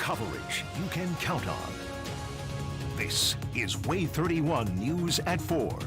Coverage you can count on. This is WAAY 31 News at 4.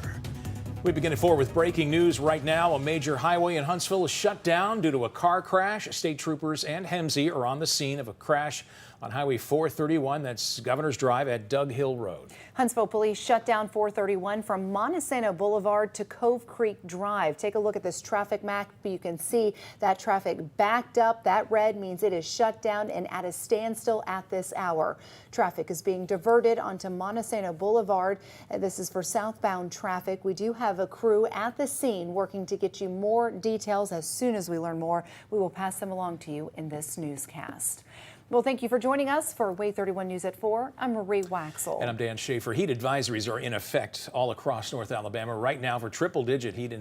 We begin at 4 with breaking news right now. A major highway in Huntsville is shut down due to a car crash. State troopers and HEMSI are on the scene of a crash on Highway 431. That's Governor's Drive at Dug Hill Road. Huntsville police shut down 431 from Montesano Boulevard to Cove Creek Drive. Take a look at this traffic map. You can see that traffic backed up. That red means it is shut down and at a standstill at this hour. Traffic is being diverted onto Montesano Boulevard. This is for southbound traffic. We do have a crew at the scene working to get you more details. As soon as we learn more, we will pass them along to you in this newscast. Well, thank you for joining us for WAAY 31 News at 4. I'm Marie Waxel. And I'm Dan Schaefer. Heat advisories are in effect all across North Alabama right now for triple-digit heat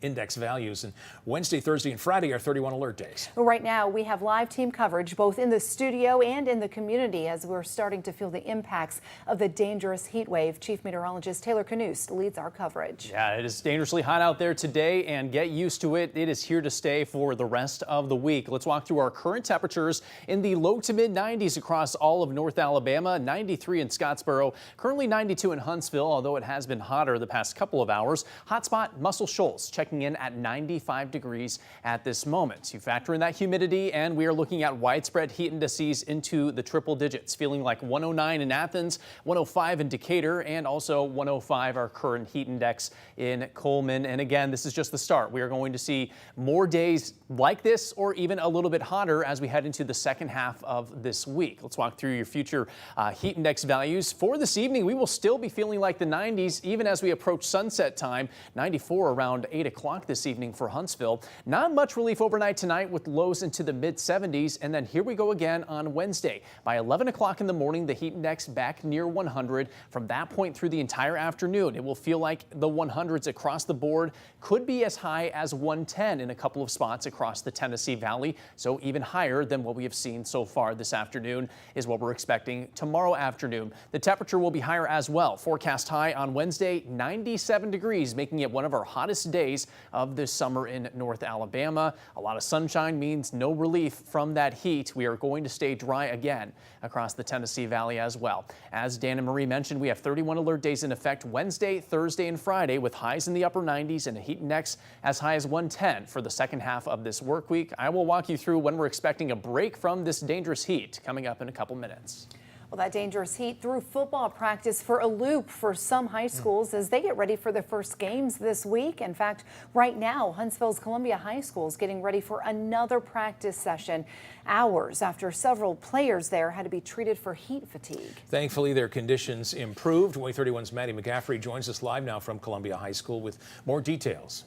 index values. And Wednesday, Thursday, and Friday are 31 alert days. Right now, we have live team coverage both in the studio and in the community as we're starting to feel the impacts of the dangerous heat wave. Chief Meteorologist Taylor Knust leads our coverage. Yeah, it is dangerously hot out there today, and get used to it. It is here to stay for the rest of the week. Let's walk through our current temperatures in the low to mid-90s across all of North Alabama, 93 in Scottsboro, currently 92 in Huntsville, although it has been hotter the past couple of hours. Hotspot Muscle Shoals checking in at 95 degrees at this moment. You factor in that humidity, and we are looking at widespread heat indices into the triple digits, feeling like 109 in Athens, 105 in Decatur, and also 105 our current heat index in Coleman. And again, this is just the start. We are going to see more days like this or even a little bit hotter as we head into the second half of this week. Let's walk through your future heat index values. For this evening, we will still be feeling like the 90s even as we approach sunset time. 94 around 8 o'clock this evening for Huntsville. Not much relief overnight tonight with lows into the mid 70s. And then here we go again on Wednesday. By 11 o'clock in the morning, the heat index back near 100. From that point through the entire afternoon, it will feel like the 100s across the board, could be as high as 110 in a couple of spots across the Tennessee Valley. So even higher than what we have seen so far this afternoon is what we're expecting tomorrow afternoon. The temperature will be higher as well. Forecast high on Wednesday, 97 degrees, making it one of our hottest days of this summer in North Alabama. A lot of sunshine means no relief from that heat. We are going to stay dry again across the Tennessee Valley as well. As Dan and Marie mentioned, we have 31 alert days in effect Wednesday, Thursday, and Friday with highs in the upper 90s and a heat index as high as 110 for the second half of this work week. I will walk you through when we're expecting a break from this dangerous heat coming up in a couple minutes. Well, that dangerous heat threw football practice for a loop for some high schools as they get ready for their first games this week. In fact, right now, Huntsville's Columbia High School is getting ready for another practice session hours after several players there had to be treated for heat fatigue. Thankfully, their conditions improved. WAAY 31's Maddie McCaffrey joins us live now from Columbia High School with more details.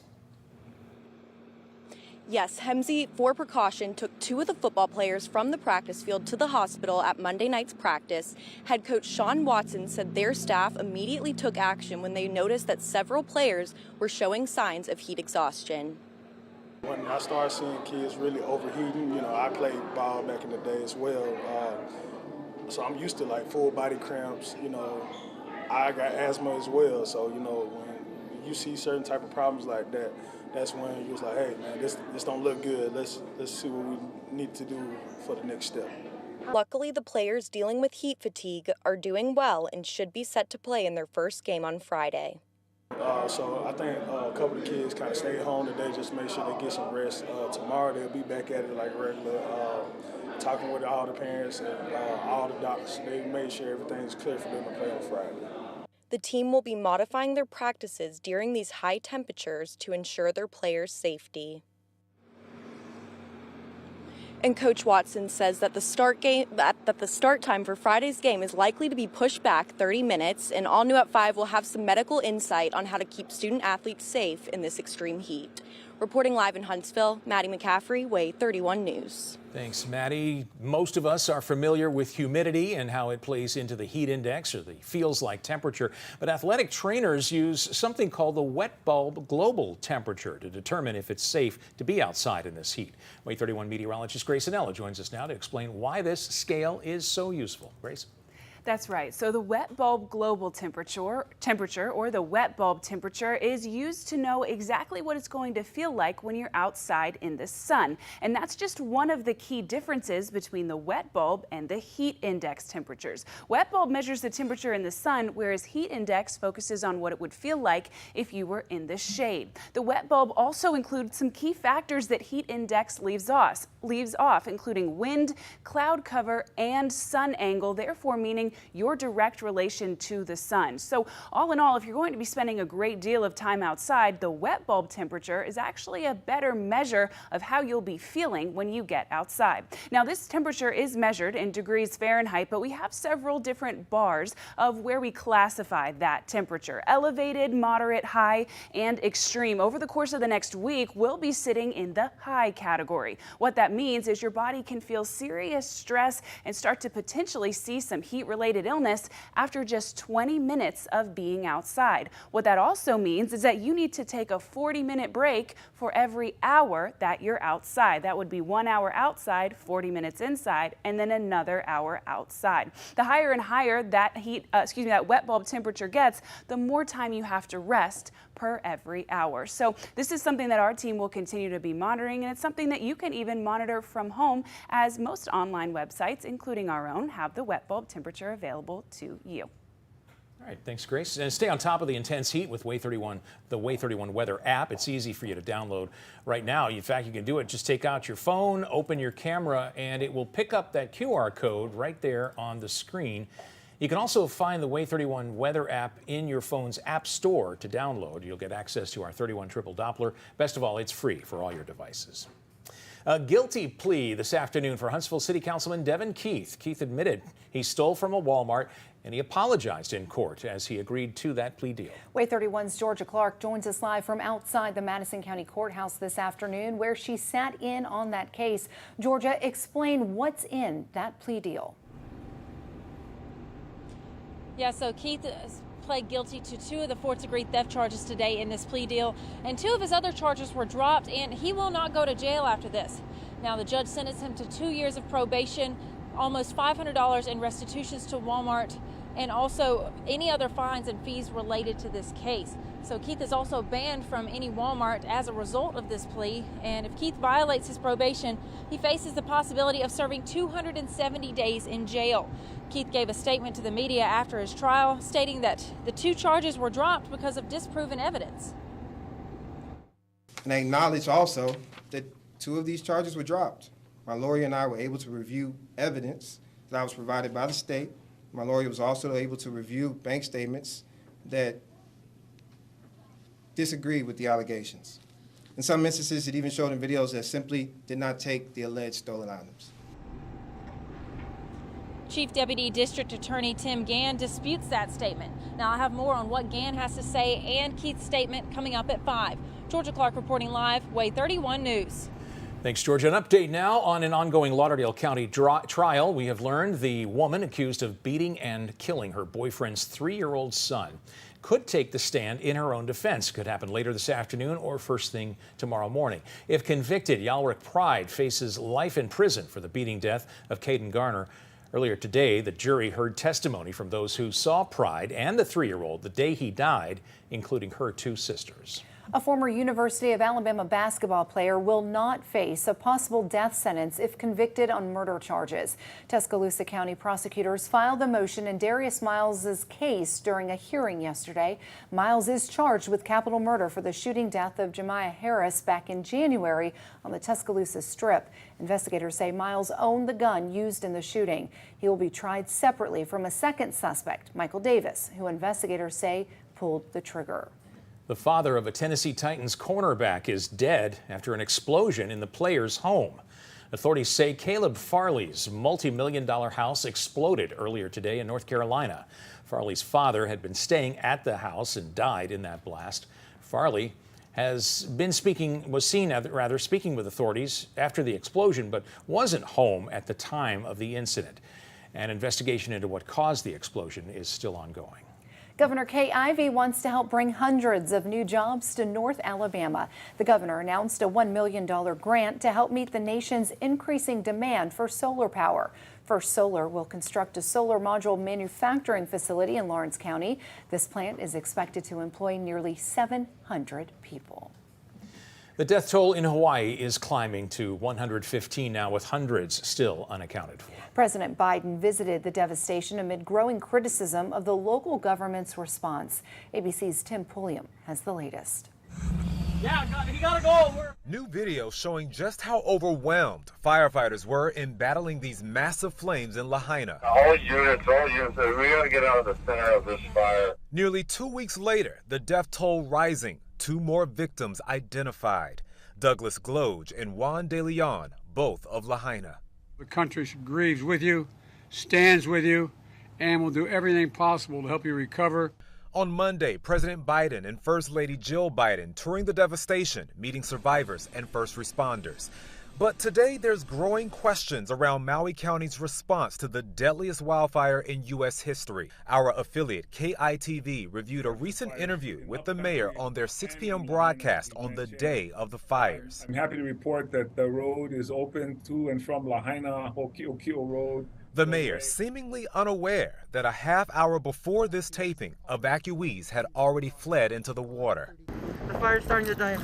Yes, HEMSI, for precaution, took two of the football players from the practice field to the hospital at Monday night's practice. Head coach Sean Watson said their staff immediately took action when they noticed that several players were showing signs of heat exhaustion. When I started seeing kids really overheating, I played ball back in the day as well. So I'm used to like full body cramps, I got asthma as well. So, when you see certain type of problems like that, that's when you was like, hey man, this don't look good. Let's see what we need to do for the next step. Luckily, the players dealing with heat fatigue are doing well and should be set to play in their first game on Friday. So I think a couple of kids kind of stayed home today just to make sure they get some rest. Tomorrow they'll be back at it like regular, talking with all the parents and all the doctors. They made sure everything's clear for them to play on Friday. The team will be modifying their practices during these high temperatures to ensure their players' safety. And Coach Watson says that the start time for Friday's game is likely to be pushed back 30 minutes, and All New at 5 will have some medical insight on how to keep student athletes safe in this extreme heat. Reporting live in Huntsville, Maddie McCaffrey, WAAY 31 News. Thanks, Maddie. Most of us are familiar with humidity and how it plays into the heat index or the feels like temperature. But athletic trainers use something called the wet bulb global temperature to determine if it's safe to be outside in this heat. WAAY 31 meteorologist Grace Anella joins us now to explain why this scale is so useful. Grace? That's right. So the wet bulb global temperature or the wet bulb temperature is used to know exactly what it's going to feel like when you're outside in the sun. And that's just one of the key differences between the wet bulb and the heat index temperatures. Wet bulb measures the temperature in the sun, whereas heat index focuses on what it would feel like if you were in the shade. The wet bulb also includes some key factors that heat index leaves off, including wind, cloud cover, and sun angle, therefore meaning your direct relation to the sun. So all in all, if you're going to be spending a great deal of time outside, the wet bulb temperature is actually a better measure of how you'll be feeling when you get outside. Now, this temperature is measured in degrees Fahrenheit, but we have several different bars of where we classify that temperature: elevated, moderate, high, and extreme. Over the course of the next week, we'll be sitting in the high category. What that means is your body can feel serious stress and start to potentially see some heat-related illness after just 20 minutes of being outside. What that also means is that you need to take a 40-minute break for every hour that you're outside. That would be 1 hour outside, 40 minutes inside, and then another hour outside. The higher and higher that that wet bulb temperature gets, the more time you have to rest per every hour. So this is something that our team will continue to be monitoring, and it's something that you can even monitor from home, as most online websites, including our own, have the wet bulb temperature available to you. All right, thanks, Grace. And stay on top of the intense heat with WAAY 31, the WAAY 31 weather app. It's easy for you to download right now. In fact, you can do it. Just take out your phone, open your camera, and it will pick up that QR code right there on the screen. You can also find the WAAY 31 weather app in your phone's app store to download. You'll get access to our 31 triple Doppler. Best of all, it's free for all your devices. A guilty plea this afternoon for Huntsville City Councilman Devin Keith. Keith admitted he stole from a Walmart, and he apologized in court as he agreed to that plea deal. WAAY 31's Georgia Clark joins us live from outside the Madison County Courthouse this afternoon, where she sat in on that case. Georgia, explain what's in that plea deal. Yeah, so Keith pled guilty to 2 of the 4th-degree theft charges today in this plea deal, and 2 of his other charges were dropped, and he will not go to jail after this. Now, the judge sentenced him to 2 years of probation, almost $500 in restitutions to Walmart, and also any other fines and fees related to this case. So Keith is also banned from any Walmart as a result of this plea, and if Keith violates his probation, he faces the possibility of serving 270 days in jail. Keith gave a statement to the media after his trial, stating that the 2 charges were dropped because of disproven evidence. And I acknowledge also that 2 of these charges were dropped. My lawyer and I were able to review evidence that was provided by the state. My lawyer was also able to review bank statements that disagreed with the allegations. In some instances, it even showed in videos that simply did not take the alleged stolen items. Chief Deputy District Attorney Tim Gann disputes that statement. Now, I have more on what Gann has to say and Keith's statement coming up at 5. Georgia Clark reporting live, WAAY 31 News. Thanks, Georgia. An update now on an ongoing Lauderdale County trial. We have learned the woman accused of beating and killing her boyfriend's 3-year-old son could take the stand in her own defense. Could happen later this afternoon or first thing tomorrow morning. If convicted, Yalrick Pride faces life in prison for the beating death of Caden Garner. Earlier today, the jury heard testimony from those who saw Pride and the 3-year-old the day he died, including her 2 sisters. A former University of Alabama basketball player will not face a possible death sentence if convicted on murder charges. Tuscaloosa County prosecutors filed the motion in Darius Miles's case during a hearing yesterday. Miles is charged with capital murder for the shooting death of Jemiah Harris back in January on the Tuscaloosa Strip. Investigators say Miles owned the gun used in the shooting. He will be tried separately from a second suspect, Michael Davis, who investigators say pulled the trigger. The father of a Tennessee Titans cornerback is dead after an explosion in the player's home. Authorities say Caleb Farley's multi-million-dollar house exploded earlier today in North Carolina. Farley's father had been staying at the house and died in that blast. Farley was seen speaking with authorities after the explosion, but wasn't home at the time of the incident. An investigation into what caused the explosion is still ongoing. Governor Kay Ivey wants to help bring hundreds of new jobs to North Alabama. The governor announced a $1 million grant to help meet the nation's increasing demand for solar power. First Solar will construct a solar module manufacturing facility in Lawrence County. This plant is expected to employ nearly 700 people. The death toll in Hawaii is climbing to 115 now, with hundreds still unaccounted for. President Biden visited the devastation amid growing criticism of the local government's response. ABC's Tim Pulliam has the latest. Yeah, he gotta go. New video showing just how overwhelmed firefighters were in battling these massive flames in Lahaina. All units, we gotta get out of the center of this fire. Nearly 2 weeks later, the death toll rising. 2 more victims identified. Douglas Gloge and Juan De Leon, both of Lahaina. The country grieves with you, stands with you, and will do everything possible to help you recover. On Monday, President Biden and First Lady Jill Biden touring the devastation, meeting survivors and first responders. But today there's growing questions around Maui County's response to the deadliest wildfire in U.S. history. Our affiliate KITV reviewed a recent interview with the mayor on their 6 p.m. broadcast on the day of the fires. I'm happy to report that the road is open to and from Lahaina, Hoki'okio Road. The mayor seemingly unaware that a half hour before this taping, evacuees had already fled into the water. The fire's starting to die.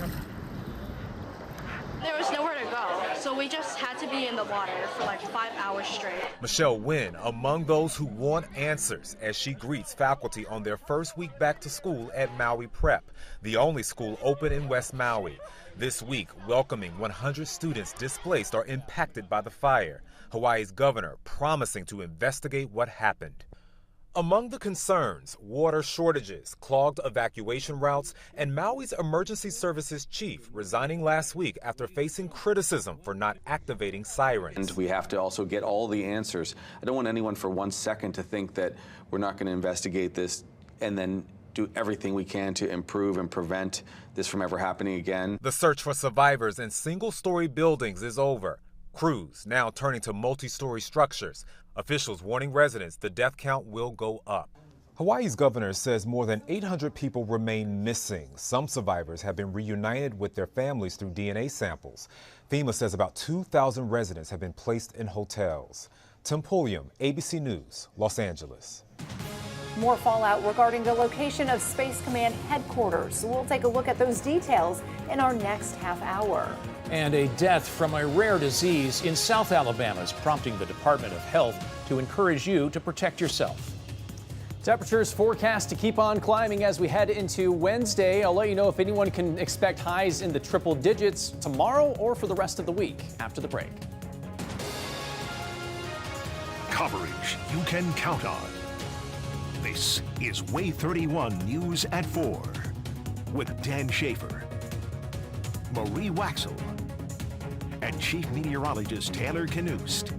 There was nowhere to go, so we just had to be in the water for like 5 hours straight. Michelle Wynn among those who want answers as she greets faculty on their first week back to school at Maui Prep, the only school open in West Maui. This week, welcoming 100 students displaced or impacted by the fire. Hawaii's governor promising to investigate what happened. Among the concerns, water shortages, clogged evacuation routes, and Maui's emergency services chief resigning last week after facing criticism for not activating sirens. And we have to also get all the answers. I don't want anyone for 1 second to think that we're not going to investigate this and then do everything we can to improve and prevent this from ever happening again. The search for survivors in single-story buildings is over. Crews now turning to multi-story structures. Officials warning residents the death count will go up. Hawaii's governor says more than 800 people remain missing. Some survivors have been reunited with their families through DNA samples. FEMA says about 2,000 residents have been placed in hotels. Tim Pulliam, ABC News, Los Angeles. More fallout regarding the location of Space Command headquarters. We'll take a look at those details in our next half hour. And a death from a rare disease in South Alabama is prompting the Department of Health to encourage you to protect yourself. Temperatures forecast to keep on climbing as we head into Wednesday. I'll let you know if anyone can expect highs in the triple digits tomorrow or for the rest of the week after the break. Coverage you can count on. This is WAAY 31 News at 4 with Dan Schaefer, Marie Waxel, and Chief Meteorologist Taylor Knust.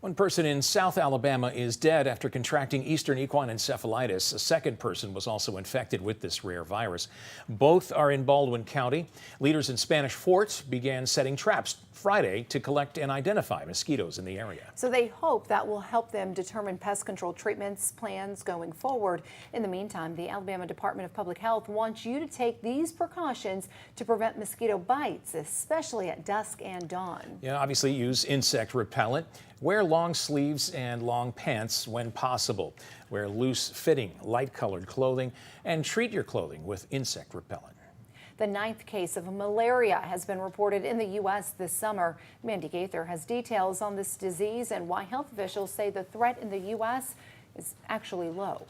One person in South Alabama is dead after contracting eastern equine encephalitis. A second person was also infected with this rare virus. Both are in Baldwin County. Leaders in Spanish Fort began setting traps Friday to collect and identify mosquitoes in the area. So they hope that will help them determine pest control treatments plans going forward. In the meantime, the Alabama Department of Public Health wants you to take these precautions to prevent mosquito bites, especially at dusk and dawn. Yeah, obviously use insect repellent. Wear long sleeves and long pants when possible. Wear loose-fitting, light-colored clothing, and treat your clothing with insect repellent. The 9th case of malaria has been reported in the U.S. this summer. Mandy Gaither has details on this disease and why health officials say the threat in the U.S. is actually low.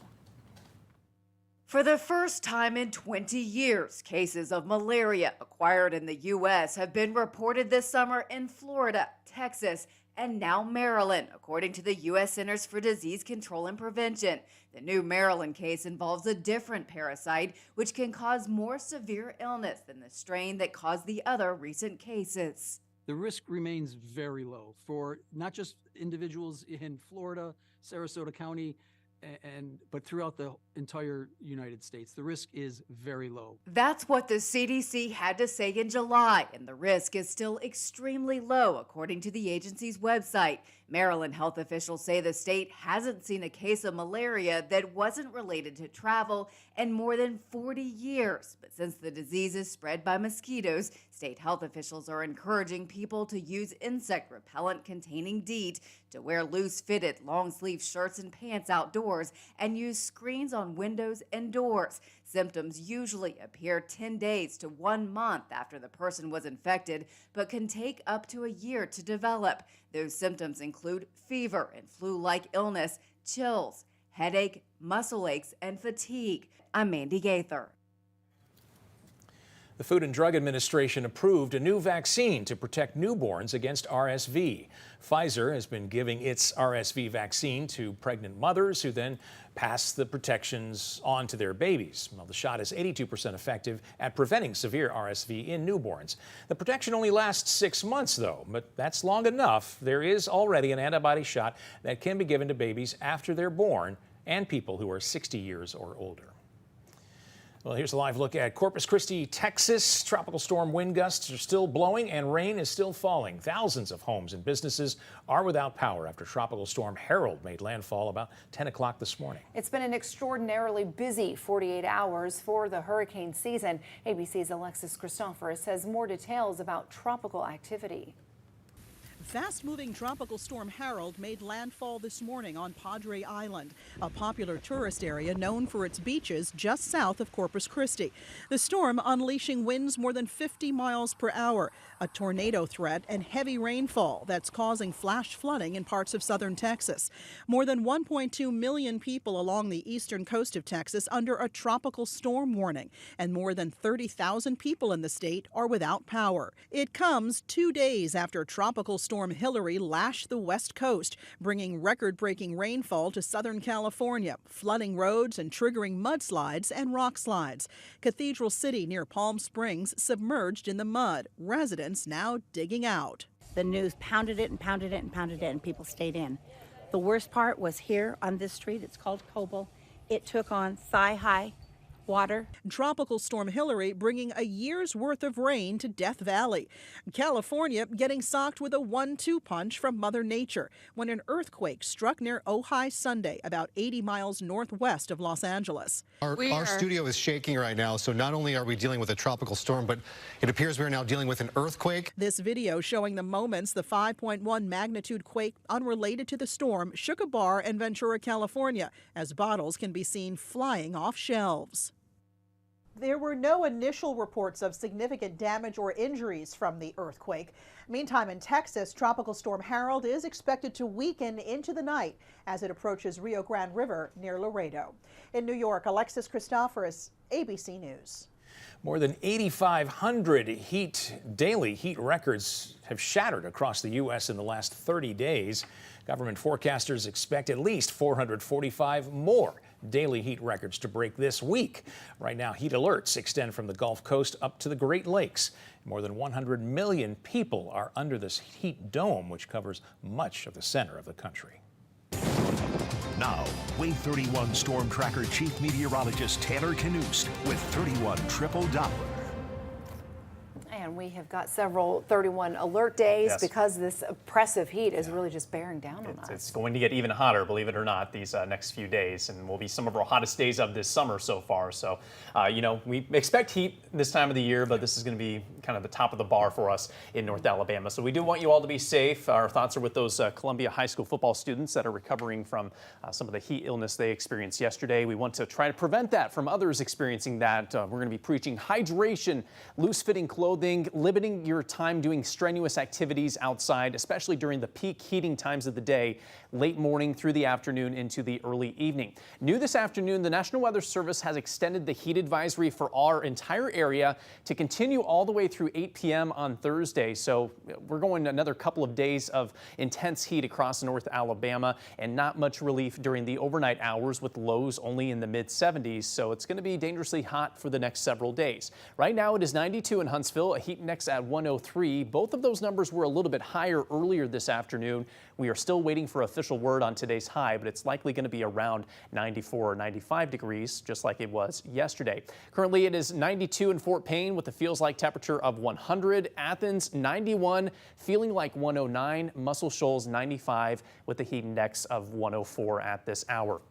For the first time in 20 years, cases of malaria acquired in the U.S. have been reported this summer in Florida, Texas, and now Maryland, according to the U.S. Centers for Disease Control and Prevention. The new Maryland case involves a different parasite, which can cause more severe illness than the strain that caused the other recent cases. The risk remains very low for not just individuals in Florida, Sarasota County, but throughout the entire United States. The risk is very low. That's what the CDC had to say in July, and the risk is still extremely low, according to the agency's website. Maryland health officials say the state hasn't seen a case of malaria that wasn't related to travel in more than 40 years. But since the disease is spread by mosquitoes, state health officials are encouraging people to use insect repellent containing DEET, to wear loose-fitted, long-sleeve shirts and pants outdoors, and use screens on windows and doors. Symptoms usually appear 10 days to 1 month after the person was infected, but can take up to a year to develop. Those symptoms include fever and flu-like illness, chills, headache, muscle aches, and fatigue. I'm Mandy Gaither. The Food and Drug Administration approved a new vaccine to protect newborns against RSV. Pfizer has been giving its RSV vaccine to pregnant mothers who then pass the protections on to their babies. Well, the shot is 82% effective at preventing severe RSV in newborns. The protection only lasts 6 months, though, but that's long enough. There is already an antibody shot that can be given to babies after they're born and people who are 60 years or older. Well, here's a live look at Corpus Christi, Texas. Tropical storm wind gusts are still blowing and rain is still falling. Thousands of homes and businesses are without power after Tropical Storm Harold made landfall about 10 o'clock this morning. It's been an extraordinarily busy 48 hours for the hurricane season. ABC's Alexis Christophorus has more details about tropical activity. Fast-moving Tropical Storm Harold made landfall this morning on Padre Island, a popular tourist area known for its beaches just south of Corpus Christi. The storm unleashing winds more than 50 miles per hour, a tornado threat, and heavy rainfall that's causing flash flooding in parts of southern Texas. More than 1.2 million people along the eastern coast of Texas under a tropical storm warning, and more than 30,000 people in the state are without power. It comes 2 days after Tropical Storm Hillary lashed the west coast, bringing record-breaking rainfall to Southern California, flooding roads and triggering mudslides and rock slides. Cathedral City near Palm Springs submerged in the mud. Residents now digging out. The news pounded it and pounded it and pounded it, and people stayed in. The worst part was here on this street. It's called Coble. It took on thigh-high water. Tropical Storm Hillary bringing a year's worth of rain to Death Valley. California getting socked with a 1-2 punch from Mother Nature when an earthquake struck near Ojai Sunday, about 80 miles northwest of Los Angeles. Our studio is shaking right now, so not only are we dealing with a tropical storm, but it appears we're now dealing with an earthquake. This video showing the moments the 5.1 magnitude quake unrelated to the storm shook a bar in Ventura, California, as bottles can be seen flying off shelves. There were no initial reports of significant damage or injuries from the earthquake. Meantime, in Texas, Tropical Storm Harold is expected to weaken into the night as it approaches Rio Grande River near Laredo. In New York, Alexis Christophorus, ABC News. More than 8,500 daily heat records have shattered across the U.S. in the last 30 days. Government forecasters expect at least 445 more daily heat records to break this week. Right now, heat alerts extend from the Gulf Coast up to the Great Lakes. More than 100 million people are under this heat dome, which covers much of the center of the country. Now, WAAY 31 Storm Tracker Chief Meteorologist Taylor Knust with 31 Triple Doppler. And we have got several 31 alert days Yes. because this oppressive heat is really just bearing down on us. It's going to get even hotter, believe it or not, these next few days, and will be some of our hottest days of this summer so far. So, you know, we expect heat this time of the year, but this is going to be kind of the top of the bar for us in North Alabama. So we do want you all to be safe. Our thoughts are with those Columbia High School football students that are recovering from some of the heat illness they experienced yesterday. We want to try to prevent that from others experiencing that. We're going to be preaching hydration, loose-fitting clothing, limiting your time doing strenuous activities outside, especially during the peak heating times of the day, late morning through the afternoon into the early evening. New this afternoon, the National Weather Service has extended the heat advisory for our entire area to continue all the way through 8 p.m. on Thursday. So we're going another couple of days of intense heat across North Alabama and not much relief during the overnight hours with lows only in the mid-70s. So it's going to be dangerously hot for the next several days. Right now it is 92 in Huntsville, a heat index at 103. Both of those numbers were a little bit higher earlier this afternoon. We are still waiting for official word on today's high, but it's likely going to be around 94 or 95 degrees, just like it was yesterday. Currently, it is 92 in Fort Payne with a feels-like temperature of 100. Athens, 91, feeling like 109. Muscle Shoals, 95 with a heat index of 104 at this hour.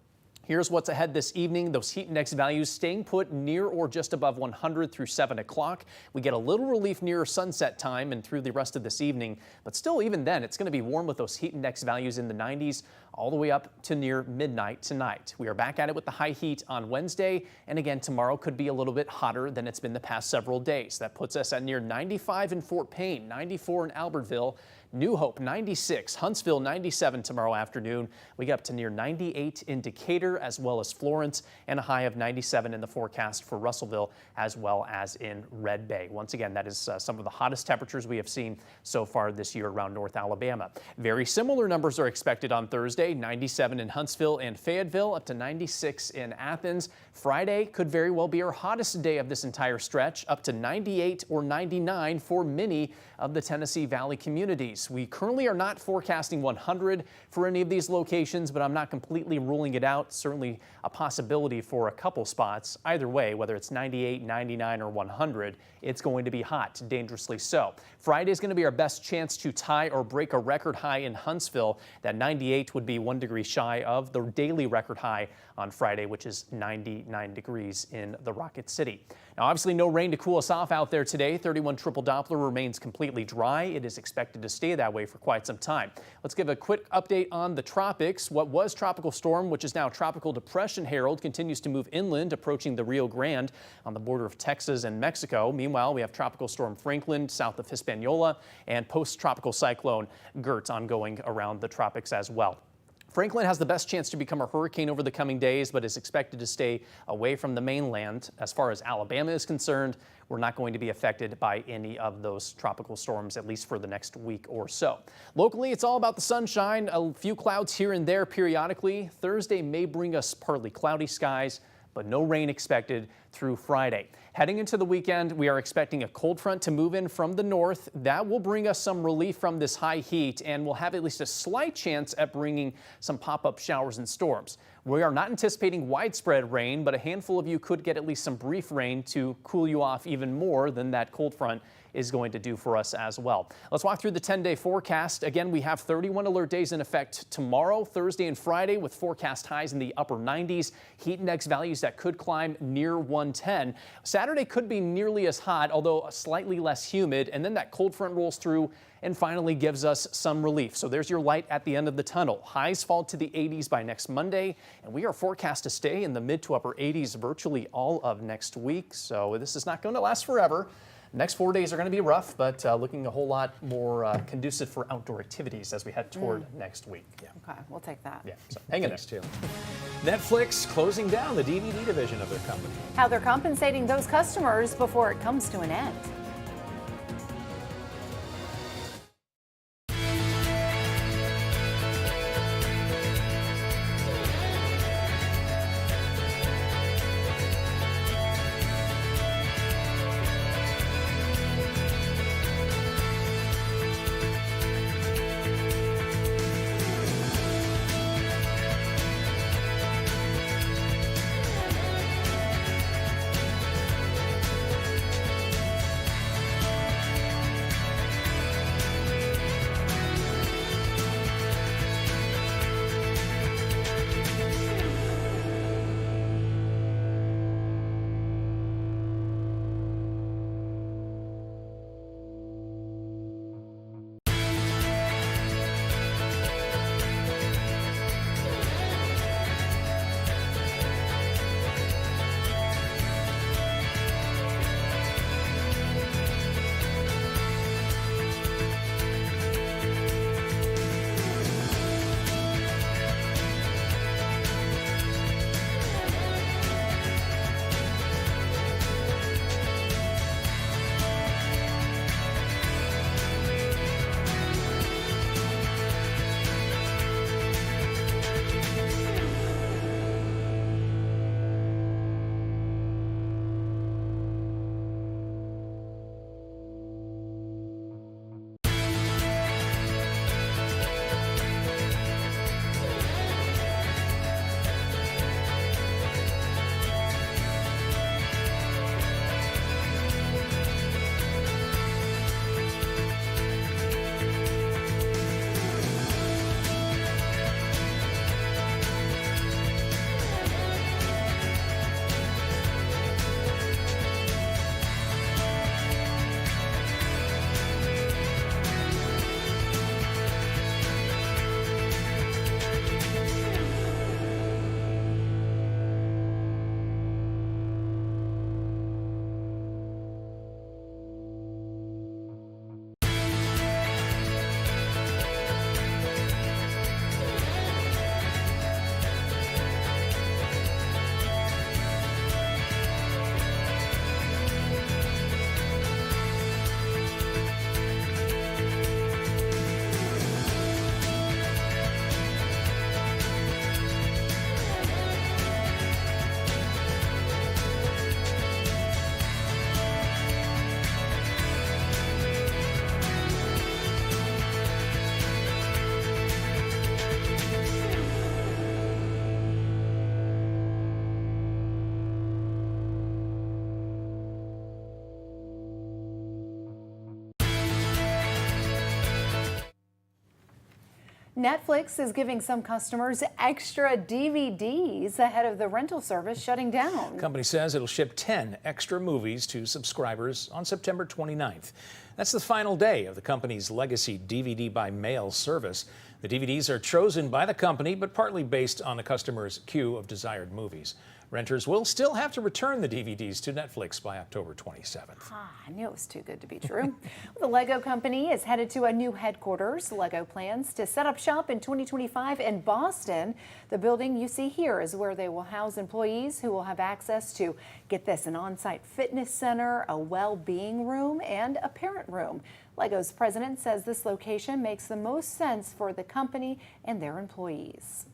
Here's what's ahead this evening. Those heat index values staying put near or just above 100 through 7 o'clock. We get a little relief near sunset time and through the rest of this evening, but still, even then, it's going to be warm with those heat index values in the 90s all the way up to near midnight tonight. We are back at it with the high heat on Wednesday, and again, tomorrow could be a little bit hotter than it's been the past several days. That puts us at near 95 in Fort Payne, 94 in Albertville, New Hope 96, Huntsville 97 tomorrow afternoon. We get up to near 98 in Decatur as well as Florence, and a high of 97 in the forecast for Russellville as well as in Red Bay. Once again, that is some of the hottest temperatures we have seen so far this year around North Alabama. Very similar numbers are expected on Thursday, 97 in Huntsville and Fayetteville, up to 96 in Athens. Friday could very well be our hottest day of this entire stretch, up to 98 or 99 for many of the Tennessee Valley communities. We currently are not forecasting 100 for any of these locations, but I'm not completely ruling it out. Certainly a possibility for a couple spots. Either way, whether it's 98, 99, or 100, it's going to be hot, dangerously so. Friday is going to be our best chance to tie or break a record high in Huntsville. That 98 would be 1 degree shy of the daily record high on Friday, which is 99 degrees in the Rocket City. Now, obviously no rain to cool us off out there today. 31 triple Doppler remains completely dry. It is expected to stay that way for quite some time. Let's give a quick update on the tropics. What was Tropical Storm, which is now Tropical Depression Harold, continues to move inland, approaching the Rio Grande on the border of Texas and Mexico. Meanwhile, we have Tropical Storm Franklin south of Hispaniola and post-tropical cyclone Gert ongoing around the tropics as well. Franklin has the best chance to become a hurricane over the coming days, but is expected to stay away from the mainland. As far as Alabama is concerned, we're not going to be affected by any of those tropical storms, at least for the next week or so. Locally, it's all about the sunshine, a few clouds here and there periodically. Thursday may bring us partly cloudy skies, but no rain expected through Friday. Heading into the weekend, we are expecting a cold front to move in from the north. That will bring us some relief from this high heat, and we'll have at least a slight chance at bringing some pop-up showers and storms. We are not anticipating widespread rain, but a handful of you could get at least some brief rain to cool you off even more than that cold front is going to do for us as well. Let's walk through the 10-day forecast. Again, we have 31 alert days in effect tomorrow, Thursday, and Friday, with forecast highs in the upper 90s, heat index values that could climb near 110. Saturday could be nearly as hot, although slightly less humid, and then that cold front rolls through and finally gives us some relief. So there's your light at the end of the tunnel. Highs fall to the 80s by next Monday, and we are forecast to stay in the mid to upper 80s virtually all of next week. So this is not going to last forever. Next 4 days are going to be rough, but looking a whole lot more conducive for outdoor activities as we head toward next week. Yeah. Okay, we'll take that. Yeah, so hang in there. Too. Netflix closing down the DVD division of their company. How they're compensating those customers before it comes to an end. Netflix is giving some customers extra DVDs ahead of the rental service shutting down. The company says it'll ship 10 extra movies to subscribers on September 29th. That's the final day of the company's legacy DVD by mail service. The DVDs are chosen by the company, but partly based on the customer's queue of desired movies. Renters will still have to return the DVDs to Netflix by October 27th. I knew it was too good to be true. The Lego company is headed to a new headquarters. Lego plans to set up shop in 2025 in Boston. The building you see here is where they will house employees who will have access to, get this, an on-site fitness center, a well-being room, and a parent room. Lego's president says this location makes the most sense for the company and their employees.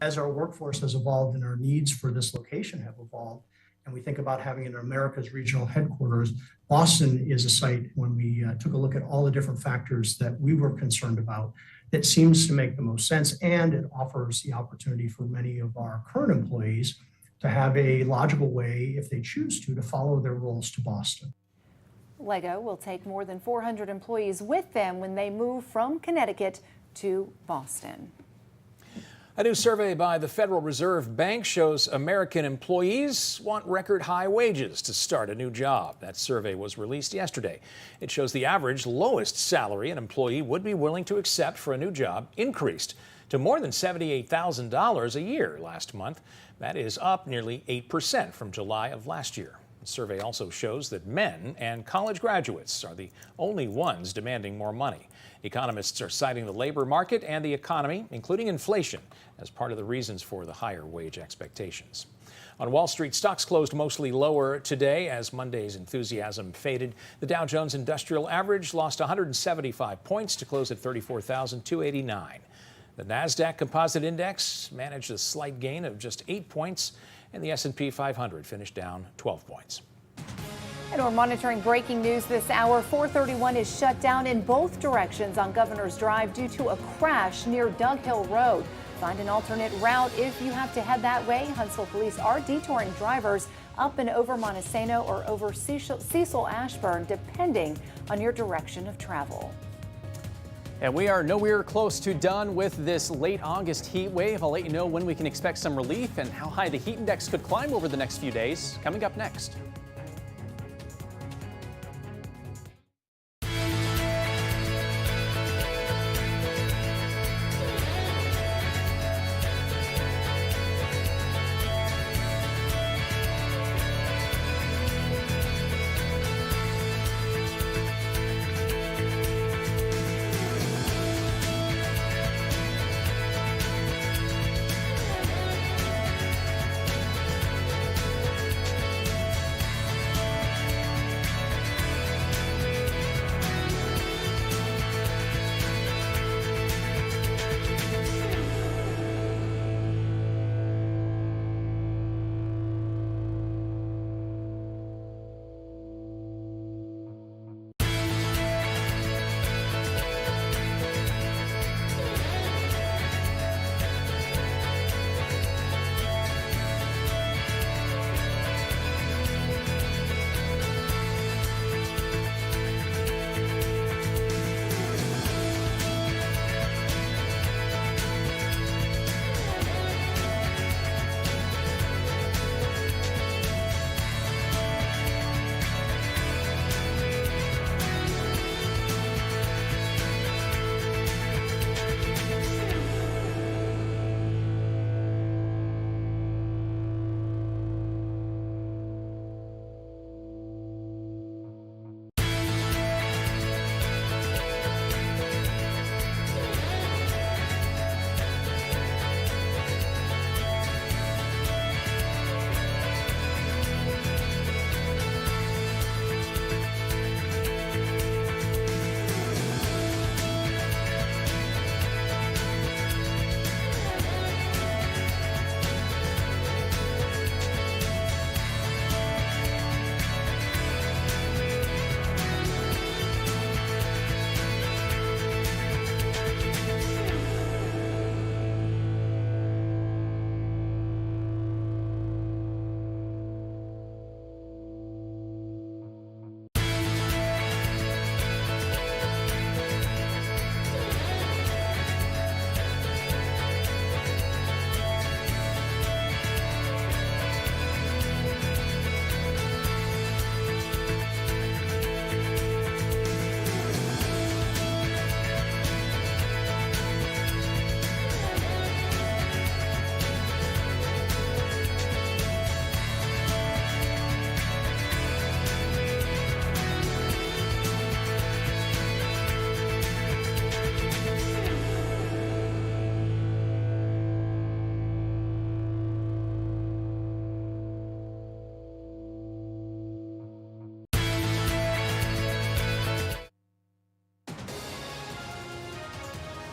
As our workforce has evolved and our needs for this location have evolved, and we think about having an America's regional headquarters, Boston is a site, when we took a look at all the different factors that we were concerned about, that seems to make the most sense, and it offers the opportunity for many of our current employees to have a logical way, if they choose to follow their roles to Boston. Lego will take more than 400 employees with them when they move from Connecticut to Boston. A new survey by the Federal Reserve Bank shows American employees want record high wages to start a new job. That survey was released yesterday. It shows the average lowest salary an employee would be willing to accept for a new job increased to more than $78,000 a year last month. That is up nearly 8% from July of last year. The survey also shows that men and college graduates are the only ones demanding more money. Economists are citing the labor market and the economy, including inflation, as part of the reasons for the higher wage expectations. On Wall Street, stocks closed mostly lower today as Monday's enthusiasm faded. The Dow Jones Industrial Average lost 175 points to close at 34,289. The Nasdaq Composite Index managed a slight gain of just 8 points, and the S&P 500 finished down 12 points. And we're monitoring breaking news this hour. 431 is shut down in both directions on Governor's Drive due to a crash near Dug Hill Road. Find an alternate route if you have to head that way. Huntsville police are detouring drivers up and over Montesano or over Cecil Ashburn, depending on your direction of travel. And we are nowhere close to done with this late August heat wave. I'll let you know when we can expect some relief and how high the heat index could climb over the next few days. Coming up next.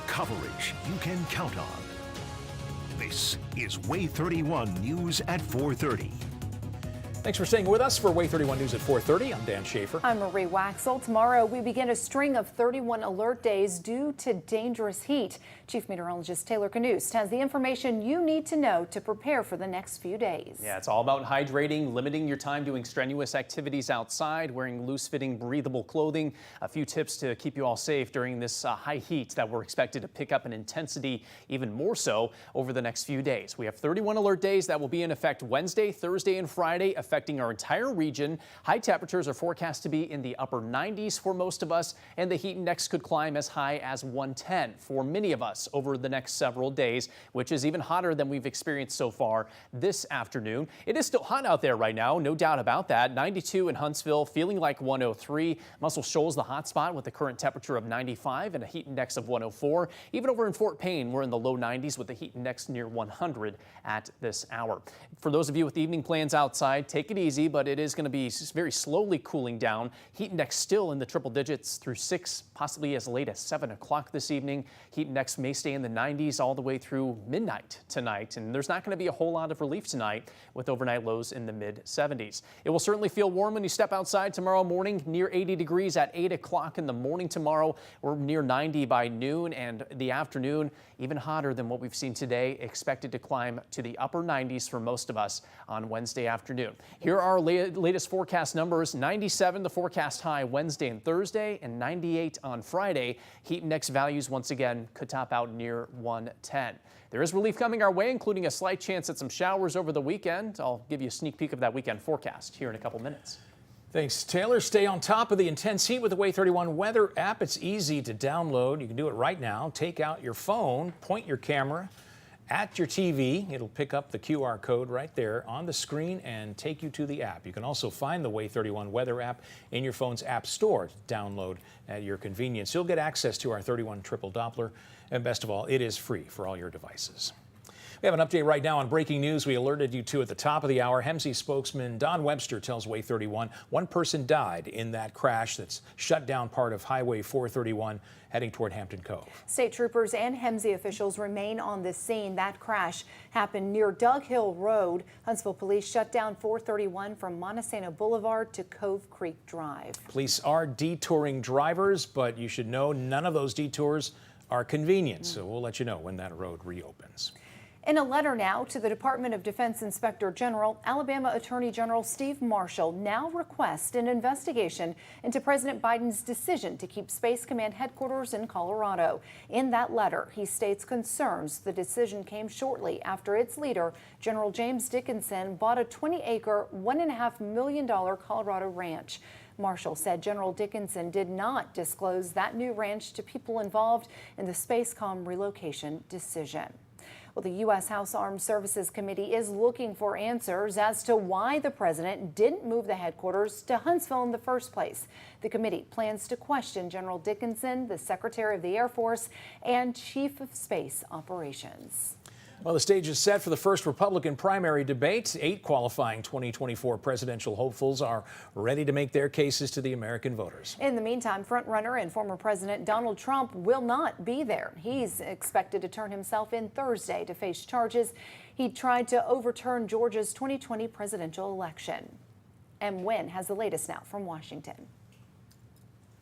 Coverage you can count on. This is WAAY 31 News at 4:30. Thanks for staying with us for WAAY 31 News at 4:30. I'm Dan Schaefer. I'm Marie Waxel. Tomorrow we begin a string of 31 alert days due to dangerous heat. Chief Meteorologist Taylor Canoost has the information you need to know to prepare for the next few days. Yeah, it's all about hydrating, limiting your time doing strenuous activities outside, wearing loose-fitting, breathable clothing. A few tips to keep you all safe during this high heat that we're expected to pick up in intensity even more so over the next few days. We have 31 alert days that will be in effect Wednesday, Thursday, and Friday, affecting our entire region. High temperatures are forecast to be in the upper 90s for most of us, and the heat index could climb as high as 110 for many of us over the next several days, which is even hotter than we've experienced so far this afternoon. It is still hot out there right now, no doubt about that. 92 in Huntsville, feeling like 103. Muscle Shoals, the hot spot with the current temperature of 95 and a heat index of 104. Even over in Fort Payne, we're in the low 90s with a heat index near 100 at this hour. For those of you with evening plans outside, take it easy, but it is going to be very slowly cooling down. Heat index still in the triple digits through 6, possibly as late as 7 o'clock this evening. Heat index may stay in the 90s all the way through midnight tonight, and there's not going to be a whole lot of relief tonight with overnight lows in the mid 70s. It will certainly feel warm when you step outside tomorrow morning, near 80 degrees at 8 o'clock in the morning tomorrow. We're near 90 by noon, and the afternoon even hotter than what we've seen today, expected to climb to the upper 90s for most of us on Wednesday afternoon. Here are our latest forecast numbers. 97 the forecast high Wednesday and Thursday, and 98 on Friday. Heat index values once again could top out near 110. There is relief coming our way, including a slight chance at some showers over the weekend. I'll give you a sneak peek of that weekend forecast here in a couple minutes. Thanks, Taylor. Stay on top of the intense heat with the WAAY 31 weather app. It's easy to download. You can do it right now. Take out your phone, point your camera at your TV. It'll pick up the QR code right there on the screen and take you to the app. You can also find the WAAY 31 weather app in your phone's app store to download at your convenience. You'll get access to our 31 triple Doppler, and best of all, it is free for all your devices. We have an update right now on breaking news we alerted you to at the top of the hour. HEMSI spokesman Don Webster tells WAAY 31 one person died in that crash that's shut down part of Highway 431 heading toward Hampton Cove. State troopers and HEMSI officials remain on the scene. That crash happened near Dug Hill Road. Huntsville police shut down 431 from Montesano Boulevard to Cove Creek Drive. Police are detouring drivers, but you should know none of those detours are convenient, so we'll let you know when that road reopens. In a letter now to the Department of Defense Inspector General, Alabama Attorney General Steve Marshall now requests an investigation into President Biden's decision to keep Space Command headquarters in Colorado. In that letter, he states concerns the decision came shortly after its leader, General James Dickinson, bought a 20-acre, $1.5 million Colorado ranch. Marshall said General Dickinson did not disclose that new ranch to people involved in the Spacecom relocation decision. Well, the U.S. House Armed Services Committee is looking for answers as to why the president didn't move the headquarters to Huntsville in the first place. The committee plans to question General Dickinson, the Secretary of the Air Force, and Chief of Space Operations. Well, the stage is set for the first Republican primary debate. 8 qualifying 2024 presidential hopefuls are ready to make their cases to the American voters. In the meantime, frontrunner and former President Donald Trump will not be there. He's expected to turn himself in Thursday to face charges he tried to overturn Georgia's 2020 presidential election. M. Wynn has the latest now from Washington.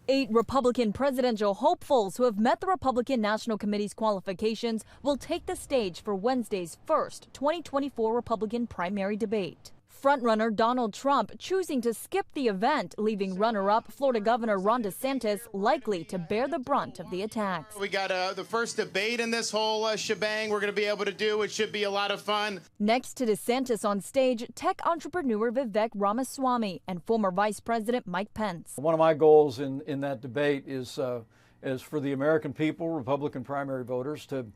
8 Republican presidential hopefuls who have met the Republican National Committee's qualifications will take the stage for Wednesday's first 2024 Republican primary debate. Frontrunner Donald Trump choosing to skip the event, leaving runner-up Florida Governor Ron DeSantis likely to bear the brunt of the attacks. We got the first debate in this whole shebang we're going to be able to do. It should be a lot of fun. Next to DeSantis on stage, tech entrepreneur Vivek Ramaswamy and former Vice President Mike Pence. One of my goals in that debate is for the American people, Republican primary voters, to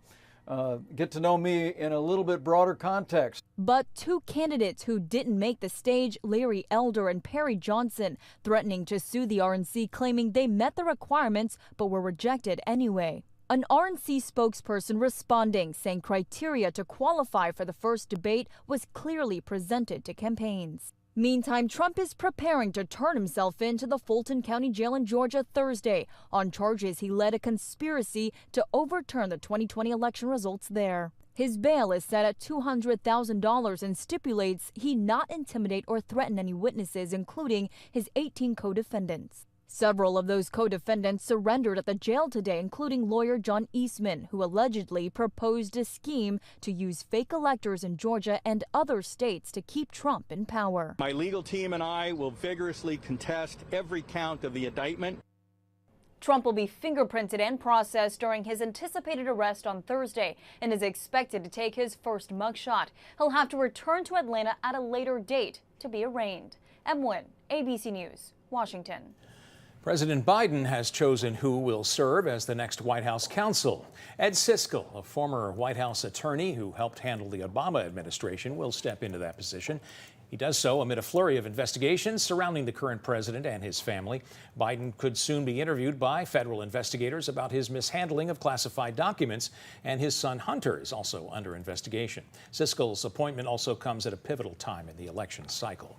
get to know me in a little bit broader context. But 2 candidates who didn't make the stage, Larry Elder and Perry Johnson, threatening to sue the RNC, claiming they met the requirements but were rejected anyway. An RNC spokesperson responding, saying criteria to qualify for the first debate was clearly presented to campaigns. Meantime, Trump is preparing to turn himself in to the Fulton County Jail in Georgia Thursday on charges he led a conspiracy to overturn the 2020 election results there. His bail is set at $200,000 and stipulates he not intimidate or threaten any witnesses, including his 18 co-defendants. Several of those co-defendants surrendered at the jail today, including lawyer John Eastman, who allegedly proposed a scheme to use fake electors in Georgia and other states to keep Trump in power. My legal team and I will vigorously contest every count of the indictment. Trump will be fingerprinted and processed during his anticipated arrest on Thursday and is expected to take his first mugshot. He'll have to return to Atlanta at a later date to be arraigned. Em Nguyen, ABC News, Washington. President Biden has chosen who will serve as the next White House counsel. Ed Siskel, a former White House attorney who helped handle the Obama administration, will step into that position. He does so amid a flurry of investigations surrounding the current president and his family. Biden could soon be interviewed by federal investigators about his mishandling of classified documents, and his son Hunter is also under investigation. Siskel's appointment also comes at a pivotal time in the election cycle.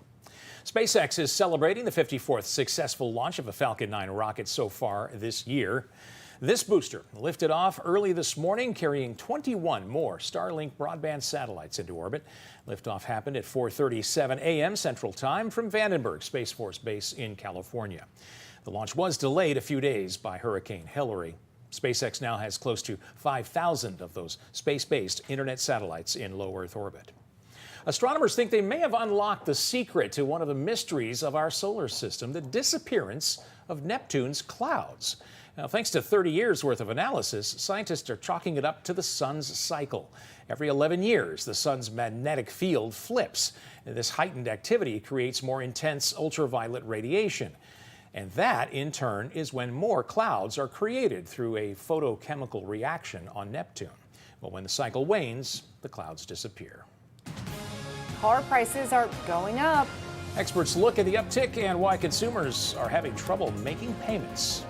SpaceX is celebrating the 54th successful launch of a Falcon 9 rocket so far this year. This booster lifted off early this morning, carrying 21 more Starlink broadband satellites into orbit. Liftoff happened at 4:37 a.m. Central Time from Vandenberg Space Force Base in California. The launch was delayed a few days by Hurricane Hilary. SpaceX now has close to 5,000 of those space-based internet satellites in low Earth orbit. Astronomers think they may have unlocked the secret to one of the mysteries of our solar system, the disappearance of Neptune's clouds. Now, thanks to 30 years worth of analysis, scientists are chalking it up to the sun's cycle. Every 11 years, the sun's magnetic field flips. And this heightened activity creates more intense ultraviolet radiation. And that, in turn, is when more clouds are created through a photochemical reaction on Neptune. But when the cycle wanes, the clouds disappear. Car prices are going up. Experts look at the uptick and why consumers are having trouble making payments.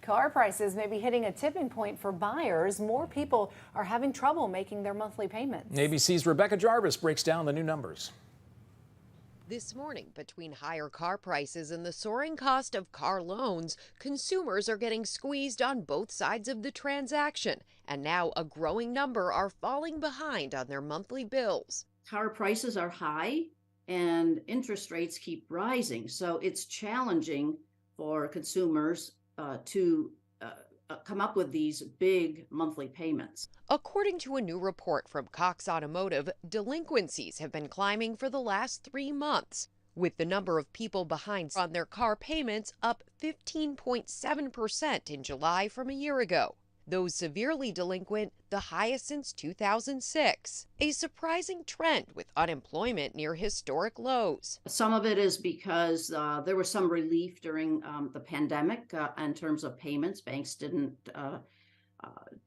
Car prices may be hitting a tipping point for buyers. More people are having trouble making their monthly payments. ABC's Rebecca Jarvis breaks down the new numbers. This morning, between higher car prices and the soaring cost of car loans, consumers are getting squeezed on both sides of the transaction, and now a growing number are falling behind on their monthly bills. Car prices are high and interest rates keep rising, so it's challenging for consumers to come up with these big monthly payments. According to a new report from Cox Automotive, delinquencies have been climbing for the last 3 months, with the number of people behind on their car payments up 15.7% in July from a year ago. Those severely delinquent, the highest since 2006. A surprising trend with unemployment near historic lows. Some of it is because there was some relief during the pandemic in terms of payments. Banks didn't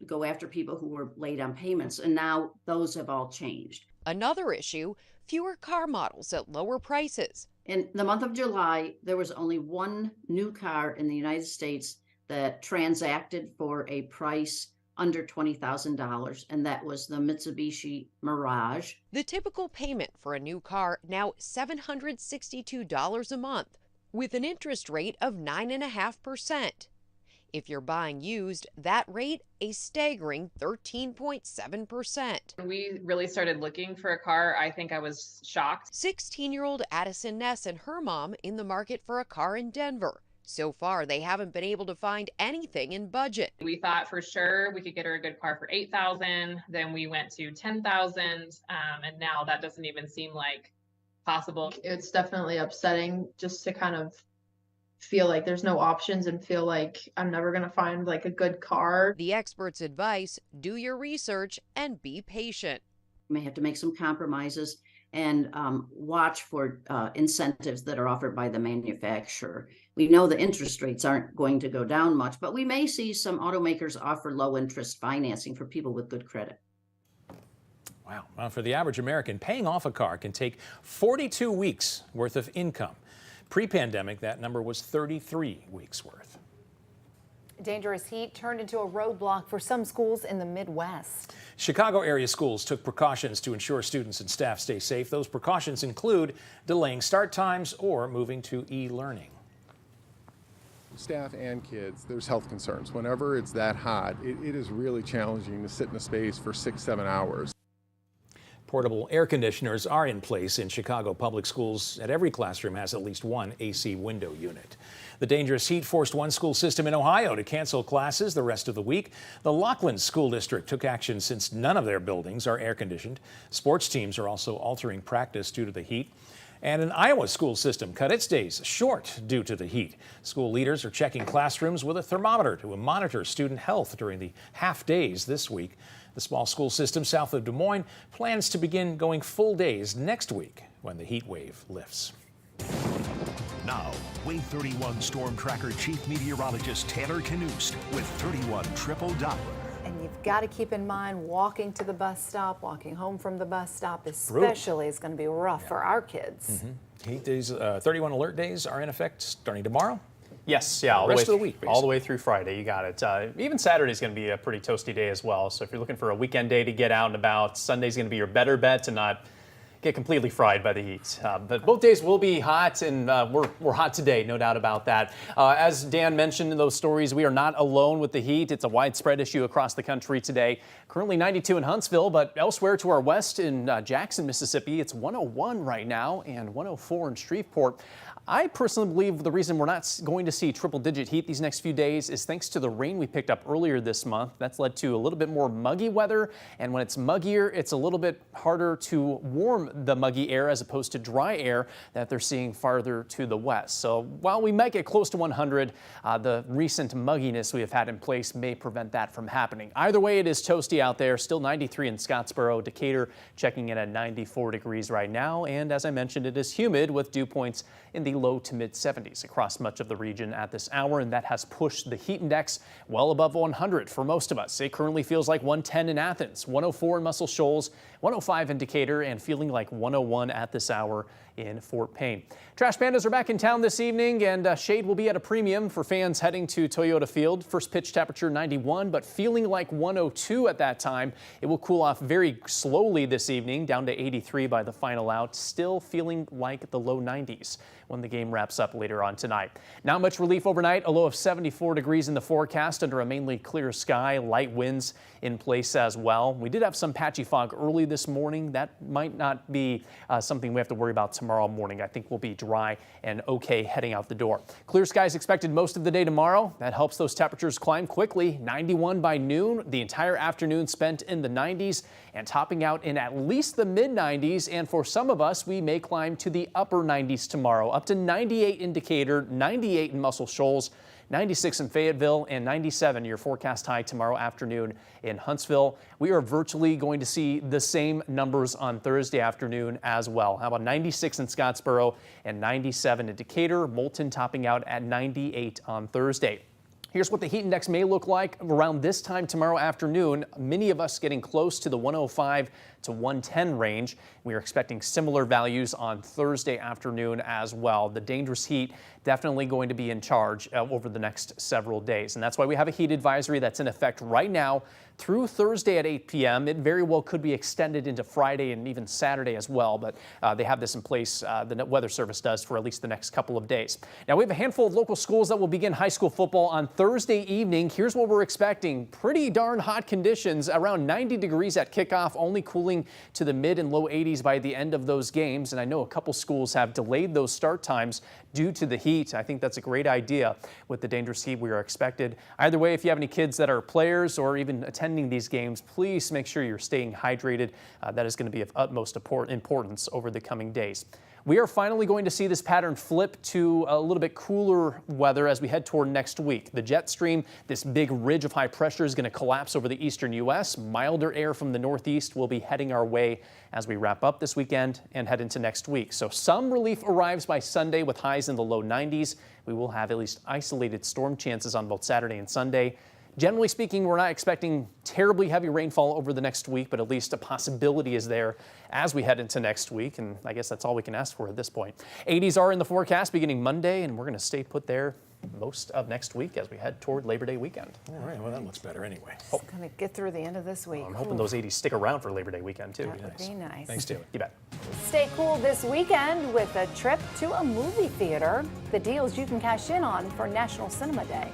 go after people who were late on payments, and now those have all changed. Another issue, fewer car models at lower prices. In the month of July, there was only one new car in the United States that transacted for a price under $20,000, and that was the Mitsubishi Mirage. The typical payment for a new car now $762 a month, with an interest rate of 9.5%. If you're buying used, that rate a staggering 13.7%. When we really started looking for a car, I think I was shocked. 16-year-old Addison Ness and her mom in the market for a car in Denver. So far, they haven't been able to find anything in budget. We thought for sure we could get her a good car for $8,000. Then we went to $10,000, and now that doesn't even seem like possible. It's definitely upsetting just to kind of feel like there's no options and feel like I'm never going to find like a good car. The experts' advice, do your research and be patient. You may have to make some compromises and watch for incentives that are offered by the manufacturer. We know the interest rates aren't going to go down much, but we may see some automakers offer low interest financing for people with good credit. Wow. Well, for the average American, paying off a car can take 42 weeks worth of income. Pre-pandemic, that number was 33 weeks worth. Dangerous heat turned into a roadblock for some schools in the Midwest. Chicago area schools took precautions to ensure students and staff stay safe. Those precautions include delaying start times or moving to e-learning. Staff and kids, there's health concerns. Whenever it's that hot, it is really challenging to sit in a space for 6-7 hours. Portable air conditioners are in place in Chicago public schools, and every classroom has at least one AC window unit. The dangerous heat forced one school system in Ohio to cancel classes the rest of the week. The Lockland School District took action since none of their buildings are air conditioned. Sports teams are also altering practice due to the heat. And an Iowa school system cut its days short due to the heat. School leaders are checking classrooms with a thermometer to monitor student health during the half days this week. The small school system south of Des Moines plans to begin going full days next week when the heat wave lifts. Now, WAAY 31 Storm Tracker Chief Meteorologist Taylor Knust with 31 Triple Doppler. And you've got to keep in mind walking to the bus stop, walking home from the bus stop especially is going to be rough for our kids. Heat days, 31 alert days are in effect starting tomorrow. Yes, yeah, all the rest of the week, all the way through Friday. You got it. Even Saturday's going to be a pretty toasty day as well. So if you're looking for a weekend day to get out and about, Sunday's going to be your better bet to not get completely fried by the heat. But both days will be hot, and we're hot today, no doubt about that. As Dan mentioned in those stories, we are not alone with the heat. It's a widespread issue across the country today. Currently 92 in Huntsville, but elsewhere to our west in Jackson, Mississippi, it's 101 right now and 104 in Shreveport. I personally believe the reason we're not going to see triple-digit heat these next few days is thanks to the rain we picked up earlier this month. That's led to a little bit more muggy weather, and when it's muggier, it's a little bit harder to warm the muggy air as opposed to dry air that they're seeing farther to the west. So while we might get close to 100, the recent mugginess we have had in place may prevent that from happening. Either way, it is toasty out there. Still 93 in Scottsboro. Decatur checking in at 94 degrees right now, and as I mentioned, it is humid with dew points in the low to mid 70s across much of the region at this hour, and that has pushed the heat index well above 100 for most of us. It currently feels like 110 in Athens, 104 in Muscle Shoals, 105 in Decatur, and feeling like 101 at this hour in Fort Payne. Trash Pandas are back in town this evening, and shade will be at a premium for fans heading to Toyota Field. First pitch temperature 91, but feeling like 102 at that time. It will cool off very slowly this evening, down to 83 by the final out. Still feeling like the low 90s when the game wraps up later on tonight. Not much relief overnight. A low of 74 degrees in the forecast under a mainly clear sky. Light winds in place as well. We did have some patchy fog early this morning. That might not be something we have to worry about tomorrow morning. I think we'll be dry and okay heading out the door. Clear skies expected most of the day tomorrow. That helps those temperatures climb quickly. 91 by noon. The entire afternoon spent in the 90s and topping out in at least the mid 90s. And for some of us, we may climb to the upper 90s tomorrow. Up to 98 in Decatur, 98 in Muscle Shoals, 96 in Fayetteville, and 97 your forecast high tomorrow afternoon in Huntsville. We are virtually going to see the same numbers on Thursday afternoon as well. How about 96 in Scottsboro and 97 in Decatur, Moulton topping out at 98 on Thursday. Here's what the heat index may look like around this time tomorrow afternoon. Many of us getting close to the 105 to 110 range. We are expecting similar values on Thursday afternoon as well. The dangerous heat definitely going to be in charge over the next several days. And that's why we have a heat advisory that's in effect right now through Thursday at 8 p.m. It very well could be extended into Friday and even Saturday as well, but they have this in place, the Weather Service does, for at least the next couple of days. Now, we have a handful of local schools that will begin high school football on Thursday evening. Here's what we're expecting. Pretty darn hot conditions, around 90 degrees at kickoff, only cooling to the mid and low 80s by the end of those games. And I know a couple schools have delayed those start times due to the heat. I think that's a great idea with the dangerous heat we are expected. Either way, if you have any kids that are players or even attending these games, please make sure you're staying hydrated. That is going to be of utmost importance over the coming days. We are finally going to see this pattern flip to a little bit cooler weather as we head toward next week. The jet stream, this big ridge of high pressure, is going to collapse over the eastern U.S. Milder air from the northeast will be heading our way as we wrap up this weekend and head into next week. So some relief arrives by Sunday with highs in the low 90s. We will have at least isolated storm chances on both Saturday and Sunday. Generally speaking, we're not expecting terribly heavy rainfall over the next week, but at least a possibility is there as we head into next week. And I guess that's all we can ask for at this point. 80s are in the forecast beginning Monday, and we're going to stay put there most of next week as we head toward Labor Day weekend. All right, well, that looks better anyway. Just going to get through the end of this week. I'm hoping those 80s stick around for Labor Day weekend, too. That would be nice. Thanks, Taylor. You bet. Stay cool this weekend with a trip to a movie theater. The deals you can cash in on for National Cinema Day.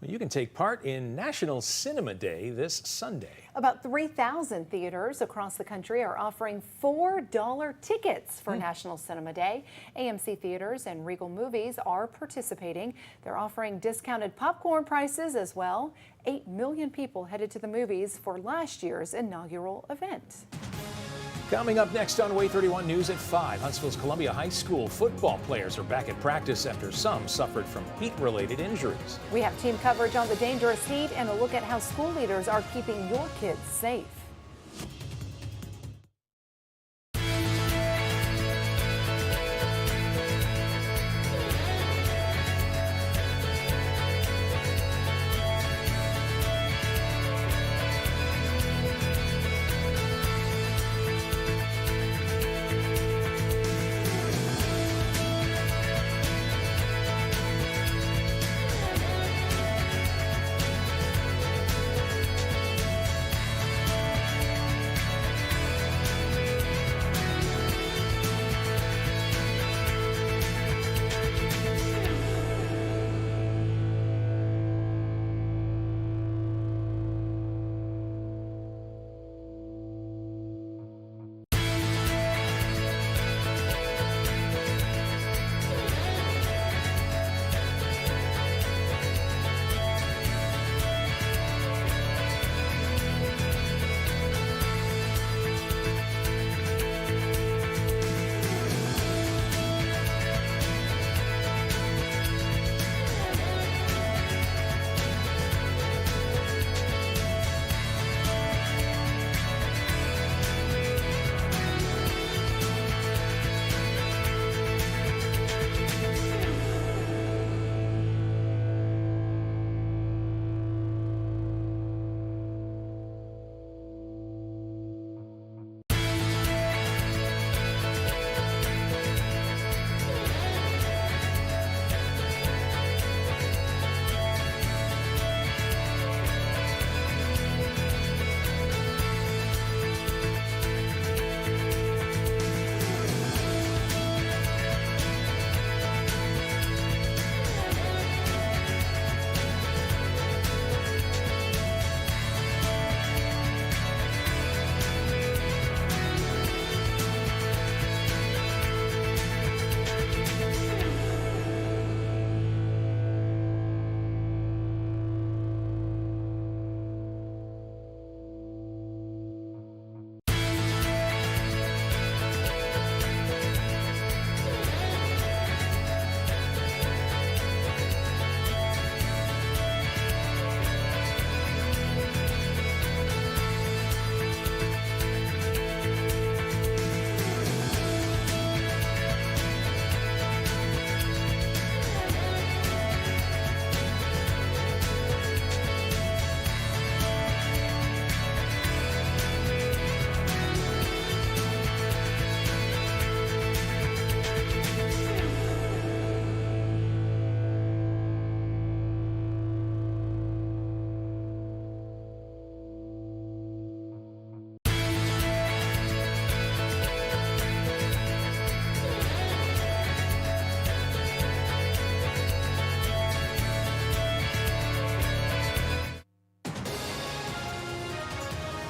You can take part in National Cinema Day this Sunday. About 3,000 theaters across the country are offering $4 tickets for National Cinema Day. AMC Theaters and Regal Movies are participating. They're offering discounted popcorn prices as well. 8 million people headed to the movies for last year's inaugural event. Coming up next on WAAY 31 News at 5, Huntsville's Columbia High School football players are back at practice after some suffered from heat-related injuries. We have team coverage on the dangerous heat and a look at how school leaders are keeping your kids safe.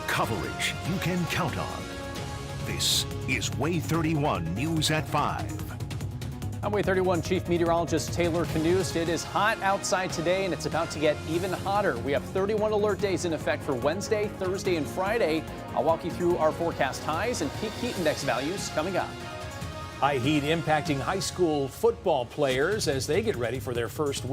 Coverage you can count on. This is WAAY 31 News at 5. I'm WAAY 31 Chief Meteorologist Taylor Canoost. It is hot outside today and it's about to get even hotter. We have 31 alert days in effect for Wednesday, Thursday, and Friday. I'll walk you through our forecast highs and peak heat index values coming up. High heat impacting high school football players as they get ready for their first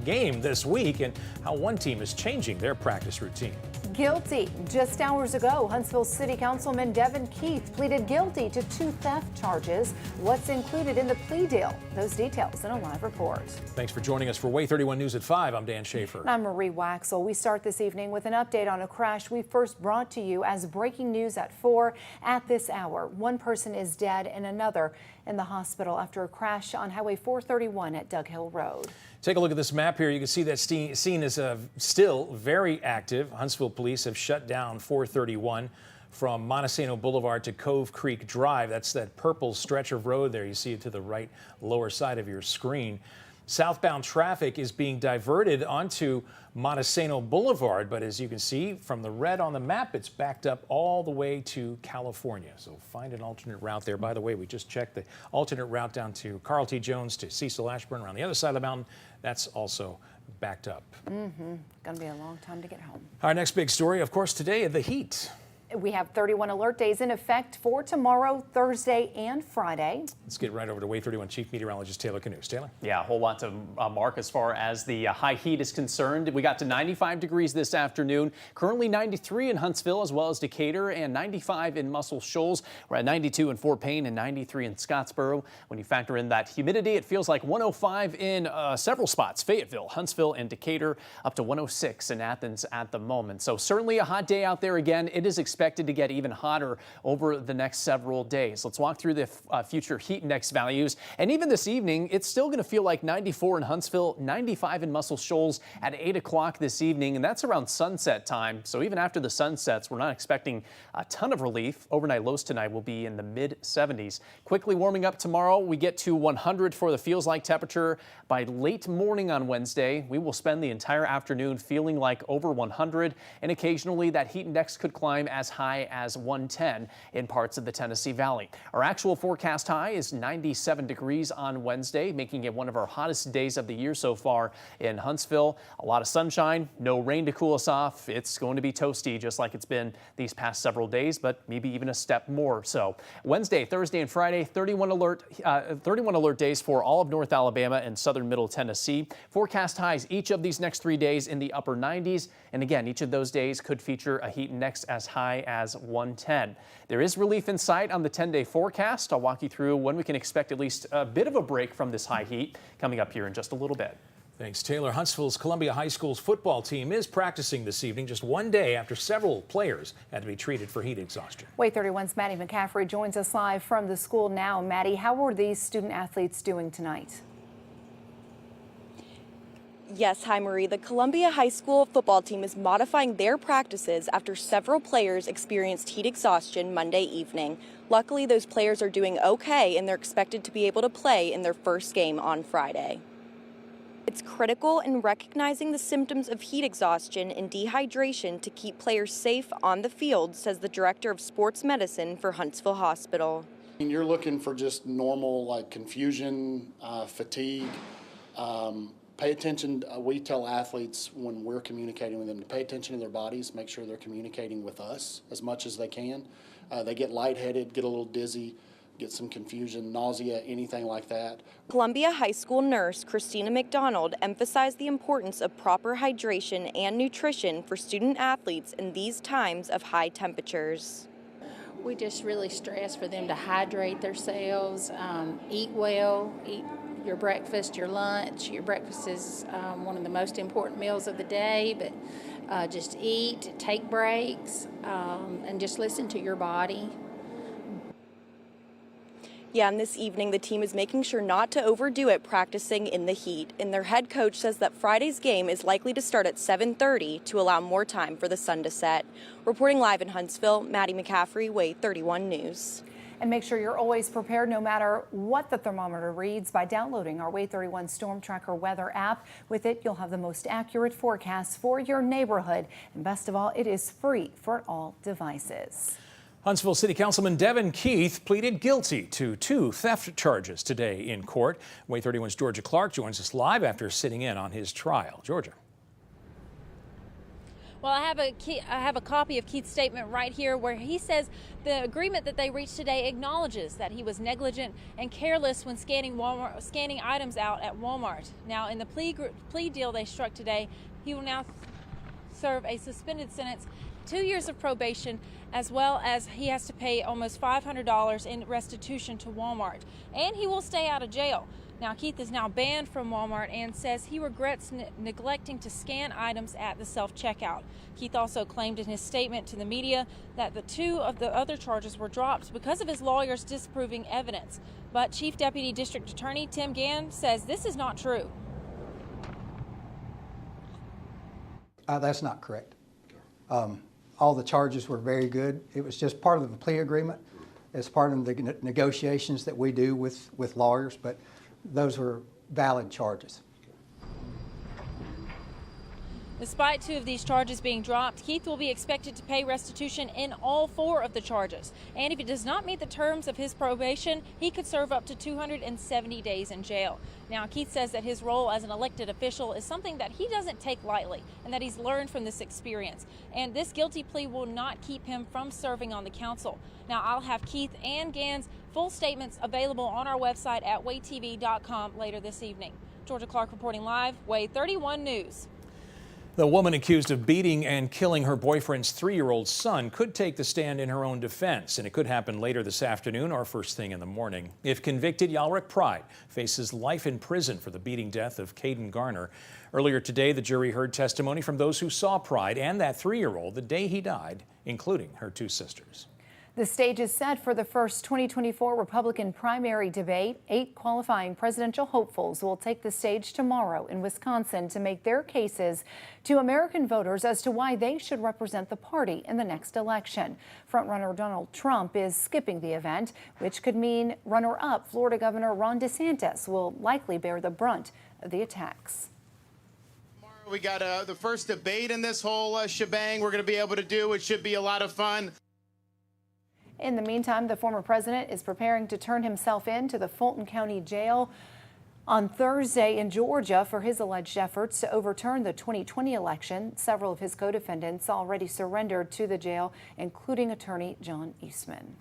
game this week, and how one team is changing their practice routine. Guilty. Just hours ago, Huntsville City Councilman Devin Keith pleaded guilty to 2 theft charges. What's included in the plea deal? Those details in a live report. Thanks for joining us for WAAY 31 News at 5. I'm Dan Schaefer. And I'm Marie Waxel. We start this evening with an update on a crash we first brought to you as breaking news at 4. At this hour, one person is dead and another in the hospital after a crash on Highway 431 at Dug Hill Road. Take a look at this map here. You can see that scene is still very active. Huntsville police have shut down 431 from Montesano Boulevard to Cove Creek Drive. That's that purple stretch of road there. You see it to the right lower side of your screen. Southbound traffic is being diverted onto Montesano Boulevard, but as you can see from the red on the map, it's backed up all the way to California. So find an alternate route there. By the way, we just checked the alternate route down to Carl T. Jones to Cecil Ashburn around the other side of the mountain. That's also backed up. Gonna be a long time to get home. Our next big story, of course, today, the heat. We have 31 alert days in effect for tomorrow, Thursday, and Friday. Let's get right over to WAAY 31 Chief Meteorologist Taylor Canoes. Taylor? Yeah, a whole lot to mark as far as the high heat is concerned. We got to 95 degrees this afternoon. Currently 93 in Huntsville as well as Decatur and 95 in Muscle Shoals. We're at 92 in Fort Payne and 93 in Scottsboro. When you factor in that humidity, it feels like 105 in several spots. Fayetteville, Huntsville, and Decatur, up to 106 in Athens at the moment. So certainly a hot day out there again. It is expected to get even hotter over the next several days. Let's walk through the future heat index values. And even this evening, it's still going to feel like 94 in Huntsville, 95 in Muscle Shoals at 8 o'clock this evening, and that's around sunset time. So even after the sun sets, we're not expecting a ton of relief. Overnight lows tonight will be in the mid-70s. Quickly warming up tomorrow, we get to 100 for the feels like temperature. By late morning on Wednesday, we will spend the entire afternoon feeling like over 100, and occasionally that heat index could climb as high as 110 in parts of the Tennessee Valley. Our actual forecast high is 97 degrees on Wednesday, making it one of our hottest days of the year so far in Huntsville. A lot of sunshine, no rain to cool us off. It's going to be toasty just like it's been these past several days, but maybe even a step more so. Wednesday, Thursday, and Friday, 31 alert days for all of North Alabama and southern middle Tennessee. Forecast highs each of these next 3 days in the upper 90s. And again, each of those days could feature a heat index as high as 110. There is relief in sight on the 10-day forecast. I'll walk you through when we can expect at least a bit of a break from this high heat coming up here in just a little bit. Thanks, Taylor. Huntsville's Columbia High School's football team is practicing this evening, just one day after several players had to be treated for heat exhaustion. WAAY 31's Maddie McCaffrey joins us live from the school now. Maddie, how are these student athletes doing tonight? Yes, hi Marie. The Columbia High School football team is modifying their practices after several players experienced heat exhaustion Monday evening. Luckily, those players are doing okay and they're expected to be able to play in their first game on Friday. It's critical in recognizing the symptoms of heat exhaustion and dehydration to keep players safe on the field, says the director of sports medicine for Huntsville Hospital. You're looking for just normal like confusion, fatigue. Pay attention. We tell athletes when we're communicating with them to pay attention to their bodies, make sure they're communicating with us as much as they can. They get lightheaded, get a little dizzy, get some confusion, nausea, anything like that. Columbia High School nurse Christina McDonald emphasized the importance of proper hydration and nutrition for student athletes in these times of high temperatures. We just really stress for them to hydrate themselves, eat well, eat your breakfast, your lunch. Your breakfast is one of the most important meals of the day, but just eat, take breaks, and just listen to your body. Yeah, and this evening the team is making sure not to overdo it practicing in the heat. And their head coach says that Friday's game is likely to start at 7:30 to allow more time for the sun to set. Reporting live in Huntsville, Maddie McCaffrey, WAAY 31 News. And make sure you're always prepared no matter what the thermometer reads by downloading our WAAY 31 Storm Tracker weather app. With it, you'll have the most accurate forecasts for your neighborhood. And best of all, it is free for all devices. Huntsville City Councilman Devin Keith pleaded guilty to 2 theft charges today in court. WAAY 31's Georgia Clark joins us live after sitting in on his trial. Georgia. Well, I have a copy of Keith's statement right here where he says the agreement that they reached today acknowledges that he was negligent and careless when scanning items out at Walmart. Now, in the plea deal they struck today, he will now serve a suspended sentence, 2 years of probation, as well as he has to pay almost $500 in restitution to Walmart. And he will stay out of jail. Now, Keith is now banned from Walmart and says he regrets neglecting to scan items at the self-checkout. Keith also claimed in his statement to the media that the 2 of the other charges were dropped because of his lawyers disproving evidence. But Chief Deputy District Attorney Tim Gann says this is not true. That's not correct. All the charges were very good. It was just part of the plea agreement. It's part of the negotiations that we do with lawyers, but those were valid charges. Despite 2 of these charges being dropped, Keith will be expected to pay restitution in all 4 of the charges. And if he does not meet the terms of his probation, he could serve up to 270 days in jail. Now, Keith says that his role as an elected official is something that he doesn't take lightly and that he's learned from this experience. And this guilty plea will not keep him from serving on the council. Now, I'll have Keith and Gann's full statements available on our website at WAAYTV.com later this evening. Georgia Clark reporting live, WAAY 31 News. The woman accused of beating and killing her boyfriend's 3-year-old son could take the stand in her own defense, and it could happen later this afternoon or first thing in the morning. If convicted, Yalrick Pride faces life in prison for the beating death of Caden Garner. Earlier today, the jury heard testimony from those who saw Pride and that 3-year-old the day he died, including her 2 sisters. The stage is set for the first 2024 Republican primary debate. 8 qualifying presidential hopefuls will take the stage tomorrow in Wisconsin to make their cases to American voters as to why they should represent the party in the next election. Frontrunner Donald Trump is skipping the event, which could mean runner-up Florida Governor Ron DeSantis will likely bear the brunt of the attacks. We got the first debate in this whole shebang we're going to be able to do. It should be a lot of fun. In the meantime, the former president is preparing to turn himself in to the Fulton County Jail on Thursday in Georgia for his alleged efforts to overturn the 2020 election. Several of his co-defendants already surrendered to the jail, including attorney John Eastman.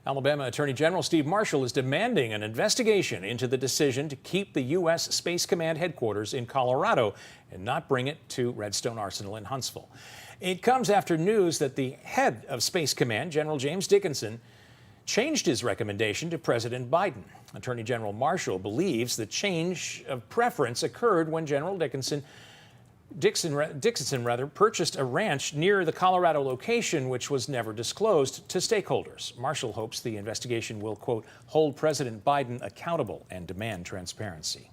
Alabama Attorney General Steve Marshall is demanding an investigation into the decision to keep the U.S. Space Command headquarters in Colorado and not bring it to Redstone Arsenal in Huntsville. It comes after news that the head of Space Command, General James Dickinson, changed his recommendation to President Biden. Attorney General Marshall believes the change of preference occurred when General Dickinson purchased a ranch near the Colorado location, which was never disclosed to stakeholders. Marshall hopes the investigation will, quote, hold President Biden accountable and demand transparency.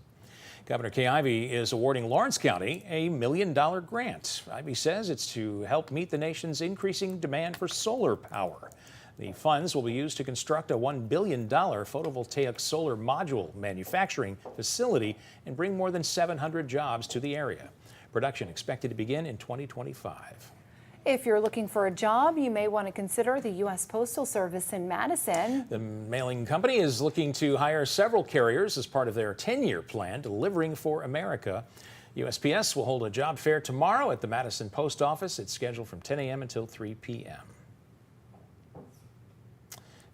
Governor Kay Ivey is awarding Lawrence County a $1 million grant. Ivey says it's to help meet the nation's increasing demand for solar power. The funds will be used to construct a $1 billion photovoltaic solar module manufacturing facility and bring more than 700 jobs to the area. Production expected to begin in 2025. If you're looking for a job, you may want to consider the U.S. Postal Service in Madison. The mailing company is looking to hire several carriers as part of their 10-year plan, Delivering for America. USPS will hold a job fair tomorrow at the Madison Post Office. It's scheduled from 10 a.m. until 3 p.m.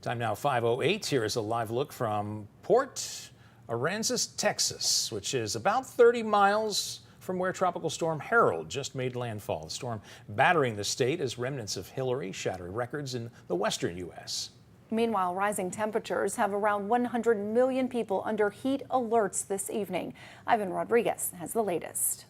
Time now 5:08. Here is a live look from Port Aransas, Texas, which is about 30 miles from where Tropical Storm Harold just made landfall. The storm battering the state as remnants of Hillary shatter records in the western U.S. Meanwhile, rising temperatures have around 100 million people under heat alerts this evening. Ivan Rodriguez has the latest.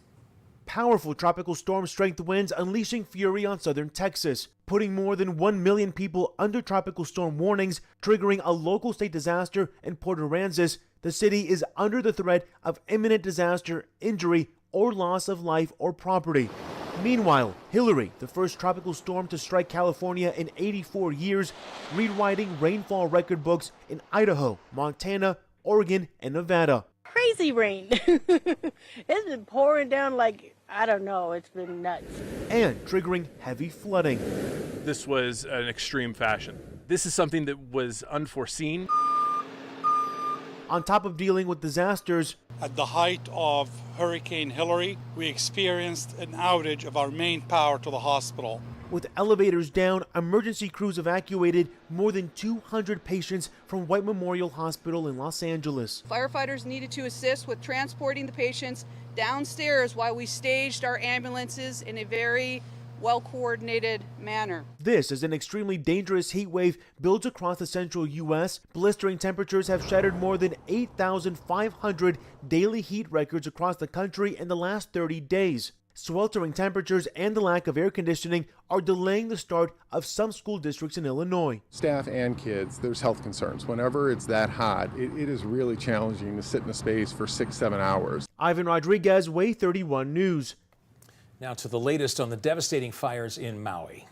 Powerful tropical storm strength winds unleashing fury on southern Texas, putting more than 1 million people under tropical storm warnings, triggering a local state disaster in Port Aransas. The city is under the threat of imminent disaster, injury, or loss of life or property. Meanwhile, Hillary, the first tropical storm to strike California in 84 years, rewriting rainfall record books in Idaho, Montana, Oregon, and Nevada. Crazy rain. It's been pouring down like, I don't know, it's been nuts. And triggering heavy flooding. This was an extreme fashion. This is something that was unforeseen. On top of dealing with disasters, at the height of Hurricane Hillary, we experienced an outage of our main power to the hospital. With elevators down, emergency crews evacuated more than 200 patients from White Memorial Hospital in Los Angeles. Firefighters needed to assist with transporting the patients downstairs while we staged our ambulances in a very well-coordinated manner. This is an extremely dangerous heat wave builds across the central U.S. Blistering temperatures have shattered more than 8,500 daily heat records across the country in the last 30 days. Sweltering temperatures and the lack of air conditioning are delaying the start of some school districts in Illinois. Staff and kids, there's health concerns. Whenever it's that hot, it is really challenging to sit in a space for 6-7 hours. Ivan Rodriguez, WAAY 31 News. Now to the latest on the devastating fires in Maui.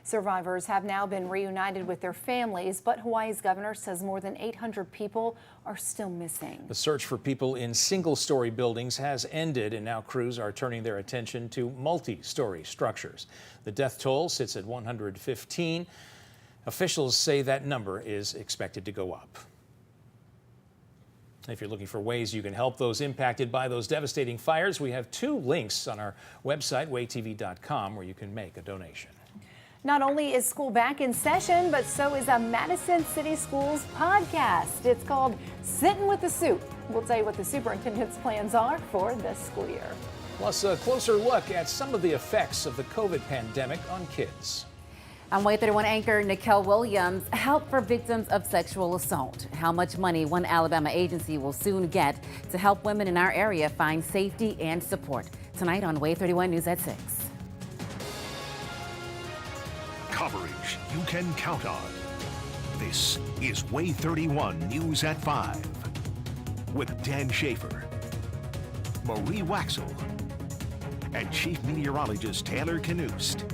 Survivors have now been reunited with their families, but Hawaii's governor says more than 800 people are still missing. The search for people in single-story buildings has ended, and now crews are turning their attention to multi-story structures. The death toll sits at 115. Officials say that number is expected to go up. If you're looking for ways you can help those impacted by those devastating fires, we have 2 links on our website, WAAYTV.com, where you can make a donation. Not only is school back in session, but so is a Madison City Schools podcast. It's called Sitting with the Soup. We'll tell you what the superintendent's plans are for this school year. Plus, a closer look at some of the effects of the COVID pandemic on kids. I'm WAAY 31 anchor Nikel Williams. Help for victims of sexual assault. How much money one Alabama agency will soon get to help women in our area find safety and support. Tonight on WAAY 31 News at 6. Coverage you can count on. This is WAAY 31 News at 5 with Dan Schaefer, Marie Waxel, and Chief Meteorologist Taylor Knust.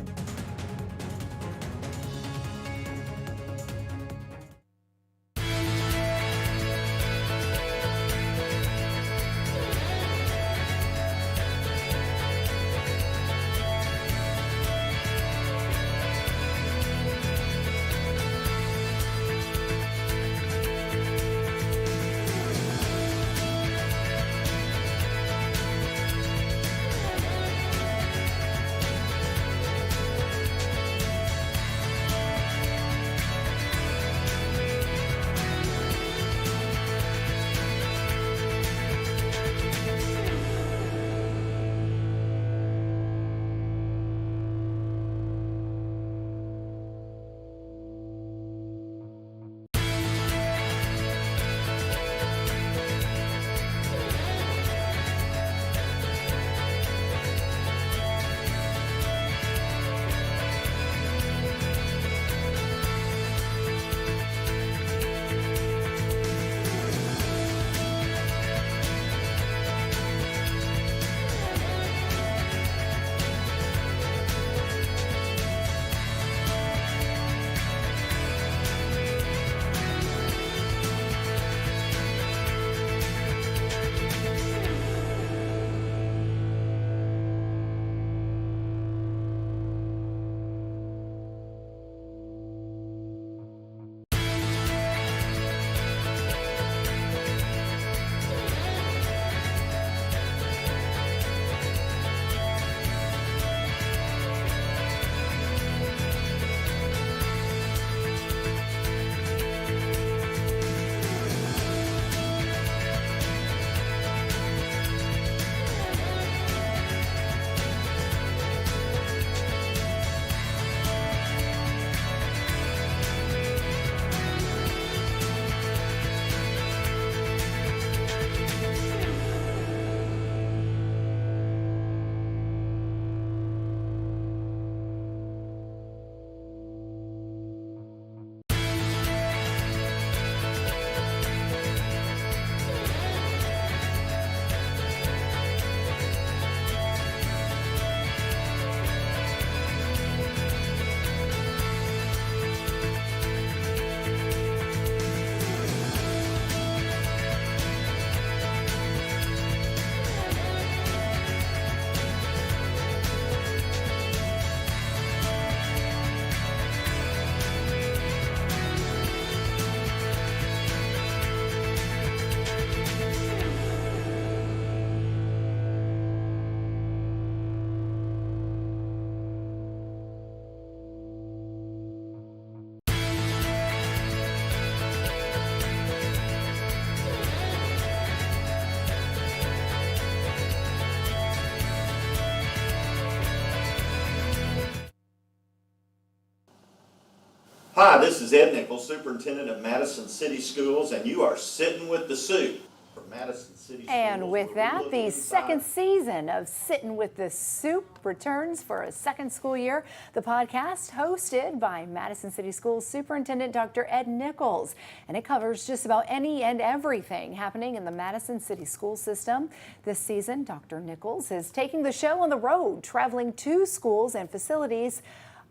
Hi, this is Ed Nichols, Superintendent of Madison City Schools, and you are sitting with the soup for Madison City Schools. And with that, the second season of Sitting with the Soup returns for a second school year. The podcast hosted by Madison City Schools Superintendent Dr. Ed Nichols. And it covers just about any and everything happening in the Madison City School system. This season, Dr. Nichols is taking the show on the road, traveling to schools and facilities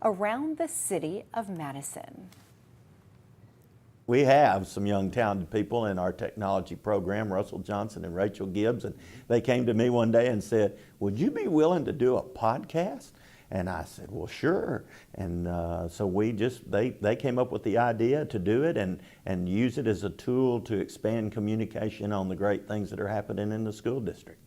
around the city of Madison. We have some young talented people in our technology program, Russell Johnson and Rachel Gibbs, and they came to me one day and said, would you be willing to do a podcast? And I said, well, sure. And so they came up with the idea to do it and use it as a tool to expand communication on the great things that are happening in the school district.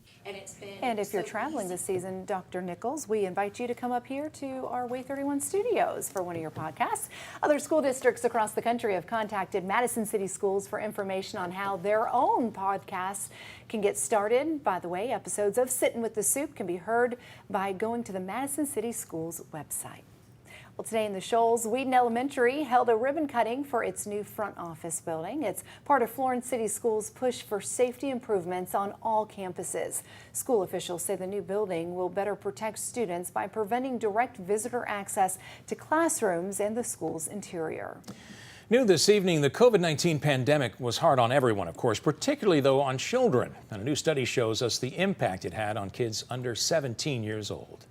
And if you're traveling this season, Dr. Nichols, we invite you to come up here to our WAAY 31 studios for one of your podcasts. Other school districts across the country have contacted Madison City Schools for information on how their own podcasts can get started. By the way, episodes of Sittin' with the Soup can be heard by going to the Madison City Schools website. Well, today in the Shoals, Wheaton Elementary held a ribbon cutting for its new front office building. It's part of Florence City Schools' push for safety improvements on all campuses. School officials say the new building will better protect students by preventing direct visitor access to classrooms and the school's interior. New this evening, the COVID-19 pandemic was hard on everyone, of course, particularly though on children. And a new study shows us the impact it had on kids under 17 years old.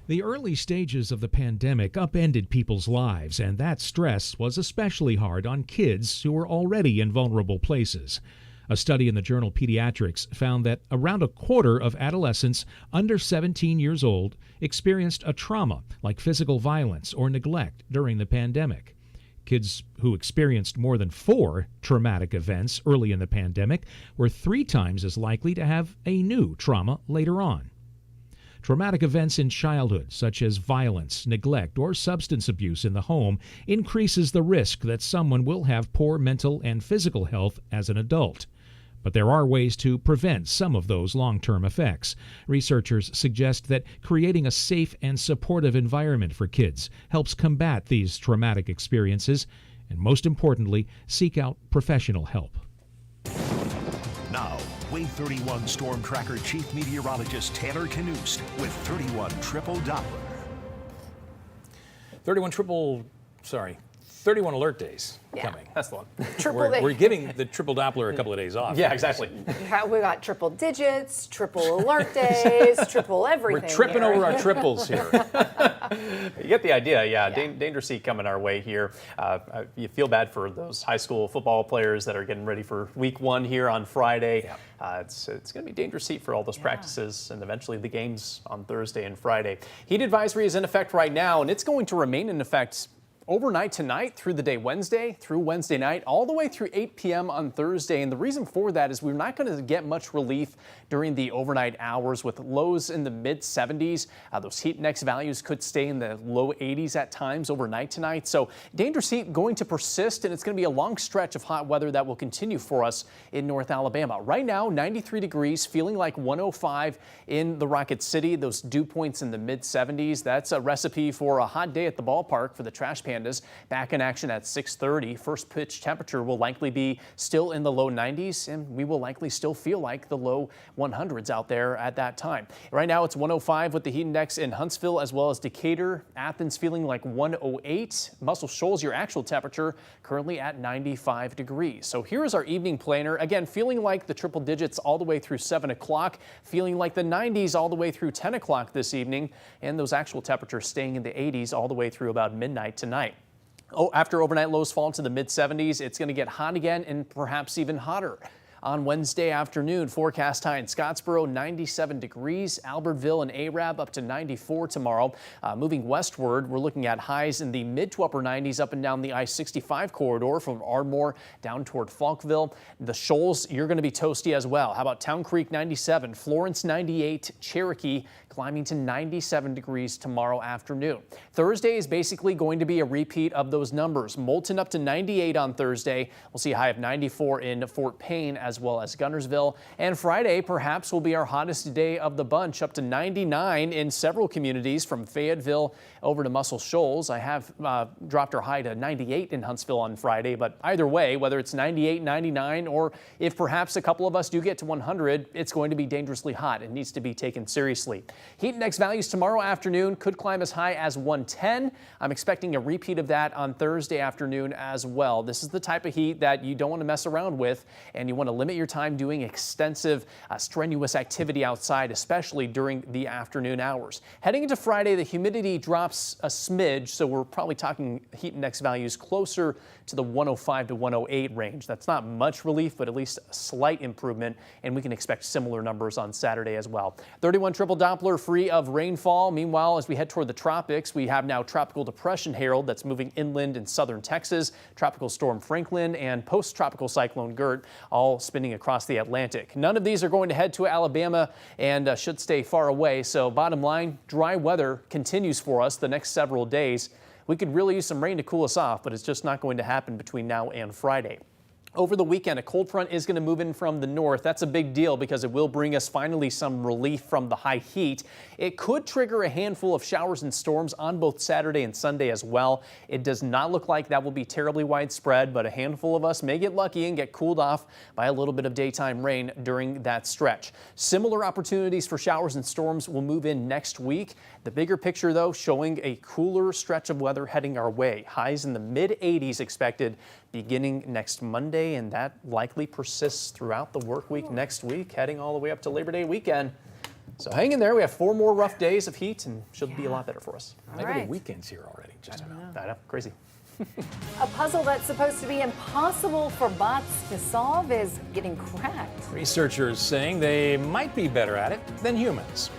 The early stages of the pandemic upended people's lives, and that stress was especially hard on kids who were already in vulnerable places. A study in the journal Pediatrics found that around a quarter of adolescents under 17 years old experienced a trauma like physical violence or neglect during the pandemic. Kids who experienced more than 4 traumatic events early in the pandemic were 3 times as likely to have a new trauma later on. Traumatic events in childhood, such as violence, neglect, or substance abuse in the home, increases the risk that someone will have poor mental and physical health as an adult. But there are ways to prevent some of those long-term effects. Researchers suggest that creating a safe and supportive environment for kids helps combat these traumatic experiences, and most importantly, seek out professional help. Now, WAAY 31 Storm Tracker Chief Meteorologist Taylor Knust with 31 Triple Doppler. 31 alert days coming. That's the one. We're giving the triple Doppler a couple of days off. Yeah, exactly. We got triple digits, triple alert days, triple everything. We're tripping over our triples here. You get the idea, yeah. Danger seat coming our way here. You feel bad for those high school football players that are getting ready for week 1 here on Friday. Yeah. It's going to be danger seat for all those practices and eventually the games on Thursday and Friday. Heat advisory is in effect right now, and it's going to remain in effect overnight tonight through the day Wednesday, through Wednesday night, all the way through 8 p.m. on Thursday. And the reason for that is we're not going to get much relief during the overnight hours with lows in the mid 70s. Those heat index values could stay in the low 80s at times overnight tonight. So dangerous heat going to persist, and it's going to be a long stretch of hot weather that will continue for us in North Alabama. Right now, 93 degrees, feeling like 105 in the Rocket City. Those dew points in the mid 70s. That's a recipe for a hot day at the ballpark for the Trash Pandas. Back in action at 6:30. First pitch temperature will likely be still in the low 90s, and we will likely still feel like the low 100s out there at that time. Right now it's 105 with the heat index in Huntsville as well as Decatur. Athens feeling like 108. Muscle Shoals, your actual temperature currently at 95 degrees. So here is our evening planner. Again, feeling like the triple digits all the way through 7 o'clock, feeling like the 90s all the way through 10 o'clock this evening, and those actual temperatures staying in the 80s all the way through about midnight tonight. After overnight lows fall into the mid 70s, it's going to get hot again and perhaps even hotter. On Wednesday afternoon, forecast high in Scottsboro, 97 degrees. Albertville and Arab up to 94 tomorrow. Moving westward, we're looking at highs in the mid to upper 90s up and down the I-65 corridor from Ardmore down toward Falkville. The Shoals, you're going to be toasty as well. How about Town Creek 97, Florence 98, Cherokee climbing to 97 degrees tomorrow afternoon. Thursday is basically going to be a repeat of those numbers. Moulton up to 98 on Thursday. We'll see a high of 94 in Fort Payne as well as Guntersville. And Friday perhaps will be our hottest day of the bunch, up to 99 in several communities from Fayetteville over to Muscle Shoals. I have dropped our high to 98 in Huntsville on Friday, but either way, whether it's 98, 99, or if perhaps a couple of us do get to 100, it's going to be dangerously hot. It needs to be taken seriously. Heat index values tomorrow afternoon could climb as high as 110. I'm expecting a repeat of that on Thursday afternoon as well. This is the type of heat that you don't want to mess around with, and you want to limit your time doing extensive, strenuous activity outside, especially during the afternoon hours. Heading into Friday, the humidity drops a smidge, so we're probably talking heat index values closer to the 105 to 108 range. That's not much relief, but at least a slight improvement, and we can expect similar numbers on Saturday as well. 31 triple Doppler free of rainfall. Meanwhile, as we head toward the tropics, we have now Tropical Depression Harold that's moving inland in southern Texas, Tropical Storm Franklin, and post-tropical cyclone Gert all spinning across the Atlantic. None of these are going to head to Alabama and should stay far away. So bottom line, dry weather continues for us the next several days. We could really use some rain to cool us off, but it's just not going to happen between now and Friday. Over the weekend, a cold front is going to move in from the north. That's a big deal because it will bring us finally some relief from the high heat. It could trigger a handful of showers and storms on both Saturday and Sunday as well. It does not look like that will be terribly widespread, but a handful of us may get lucky and get cooled off by a little bit of daytime rain during that stretch. Similar opportunities for showers and storms will move in next week. The bigger picture, though, showing a cooler stretch of weather heading our way. Highs in the mid-80s expected beginning next Monday, and that likely persists throughout the work week next week, heading all the way up to Labor Day weekend. So hang in there. We have 4 more rough days of heat and should be a lot better for us. Labor Day weekend's here already. Just about. I know, crazy. A puzzle that's supposed to be impossible for bots to solve is getting cracked. Researchers saying they might be better at it than humans.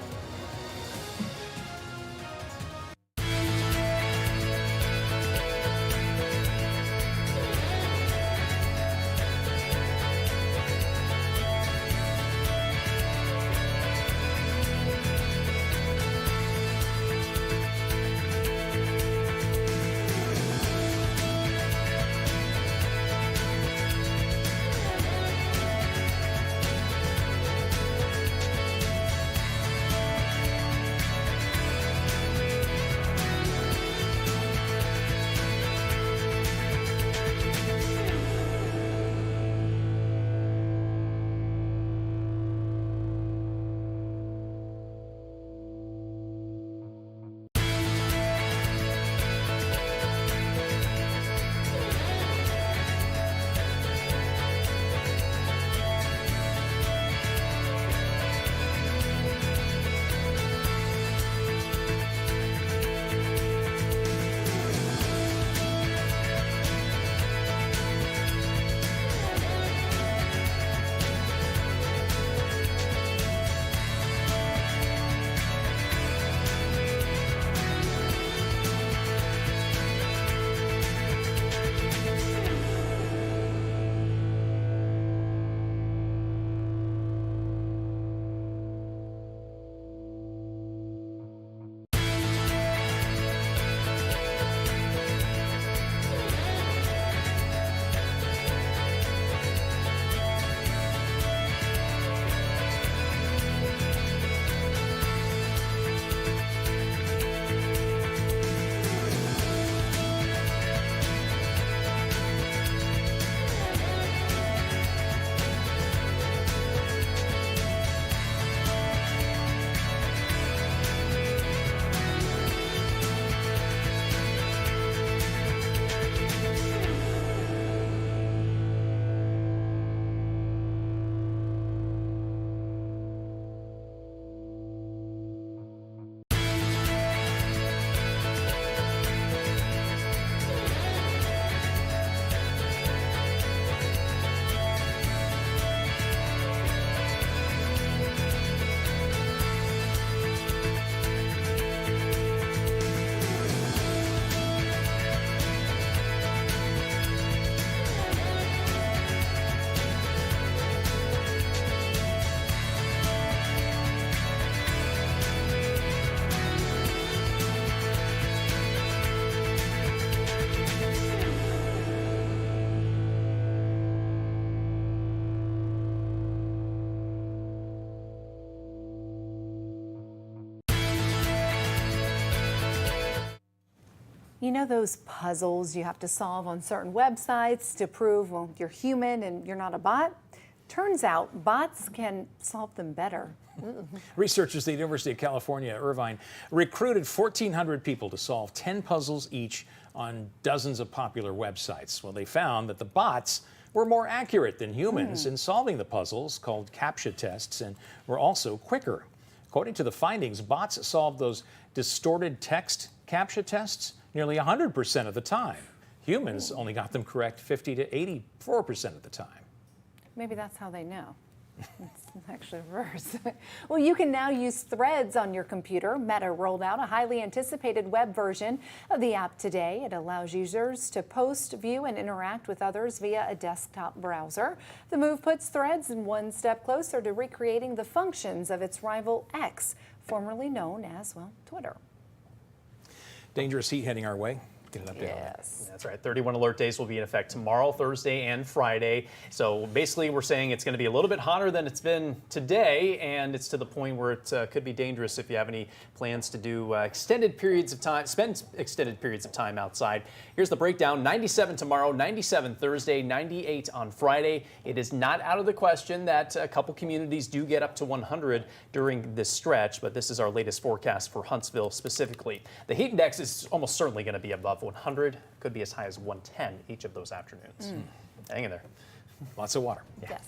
You know those puzzles you have to solve on certain websites to prove, well, you're human and you're not a bot? Turns out bots can solve them better. Researchers at the University of California, Irvine, recruited 1,400 people to solve 10 puzzles each on dozens of popular websites. Well, they found that the bots We're more accurate than humans in solving the puzzles called CAPTCHA tests, and we're also quicker. According to the findings, bots solve those distorted text CAPTCHA tests nearly 100% of the time. Humans only got them correct 50 to 84% of the time. Maybe that's how they know. It's actually reverse. Well, you can now use Threads on your computer. Meta rolled out a highly anticipated web version of the app today. It allows users to post, view, and interact with others via a desktop browser. The move puts Threads one step closer to recreating the functions of its rival X, formerly known as, well, Twitter. Dangerous heat heading our way. Get an update on that. Yes. That's right. 31 alert days will be in effect tomorrow, Thursday, and Friday. So basically, we're saying it's going to be a little bit hotter than it's been today, and it's to the point where it could be dangerous if you have any plans to do extended periods of time, spend extended periods of time outside. Here's the breakdown: 97 tomorrow, 97 Thursday, 98 on Friday. It is not out of the question that a couple communities do get up to 100 during this stretch, but this is our latest forecast for Huntsville specifically. The heat index is almost certainly going to be above 100, could be as high as 110 each of those afternoons. Hang in there. Lots of water. Yeah. Yes.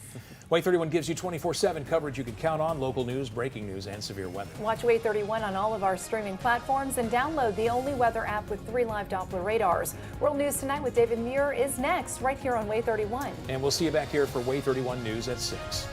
WAAY 31 gives you 24/7 coverage you can count on: local news, breaking news, and severe weather. Watch WAAY 31 on all of our streaming platforms and download the only weather app with 3 live Doppler radars. World News Tonight with David Muir is next, right here on WAAY 31. And we'll see you back here for WAAY 31 News at 6.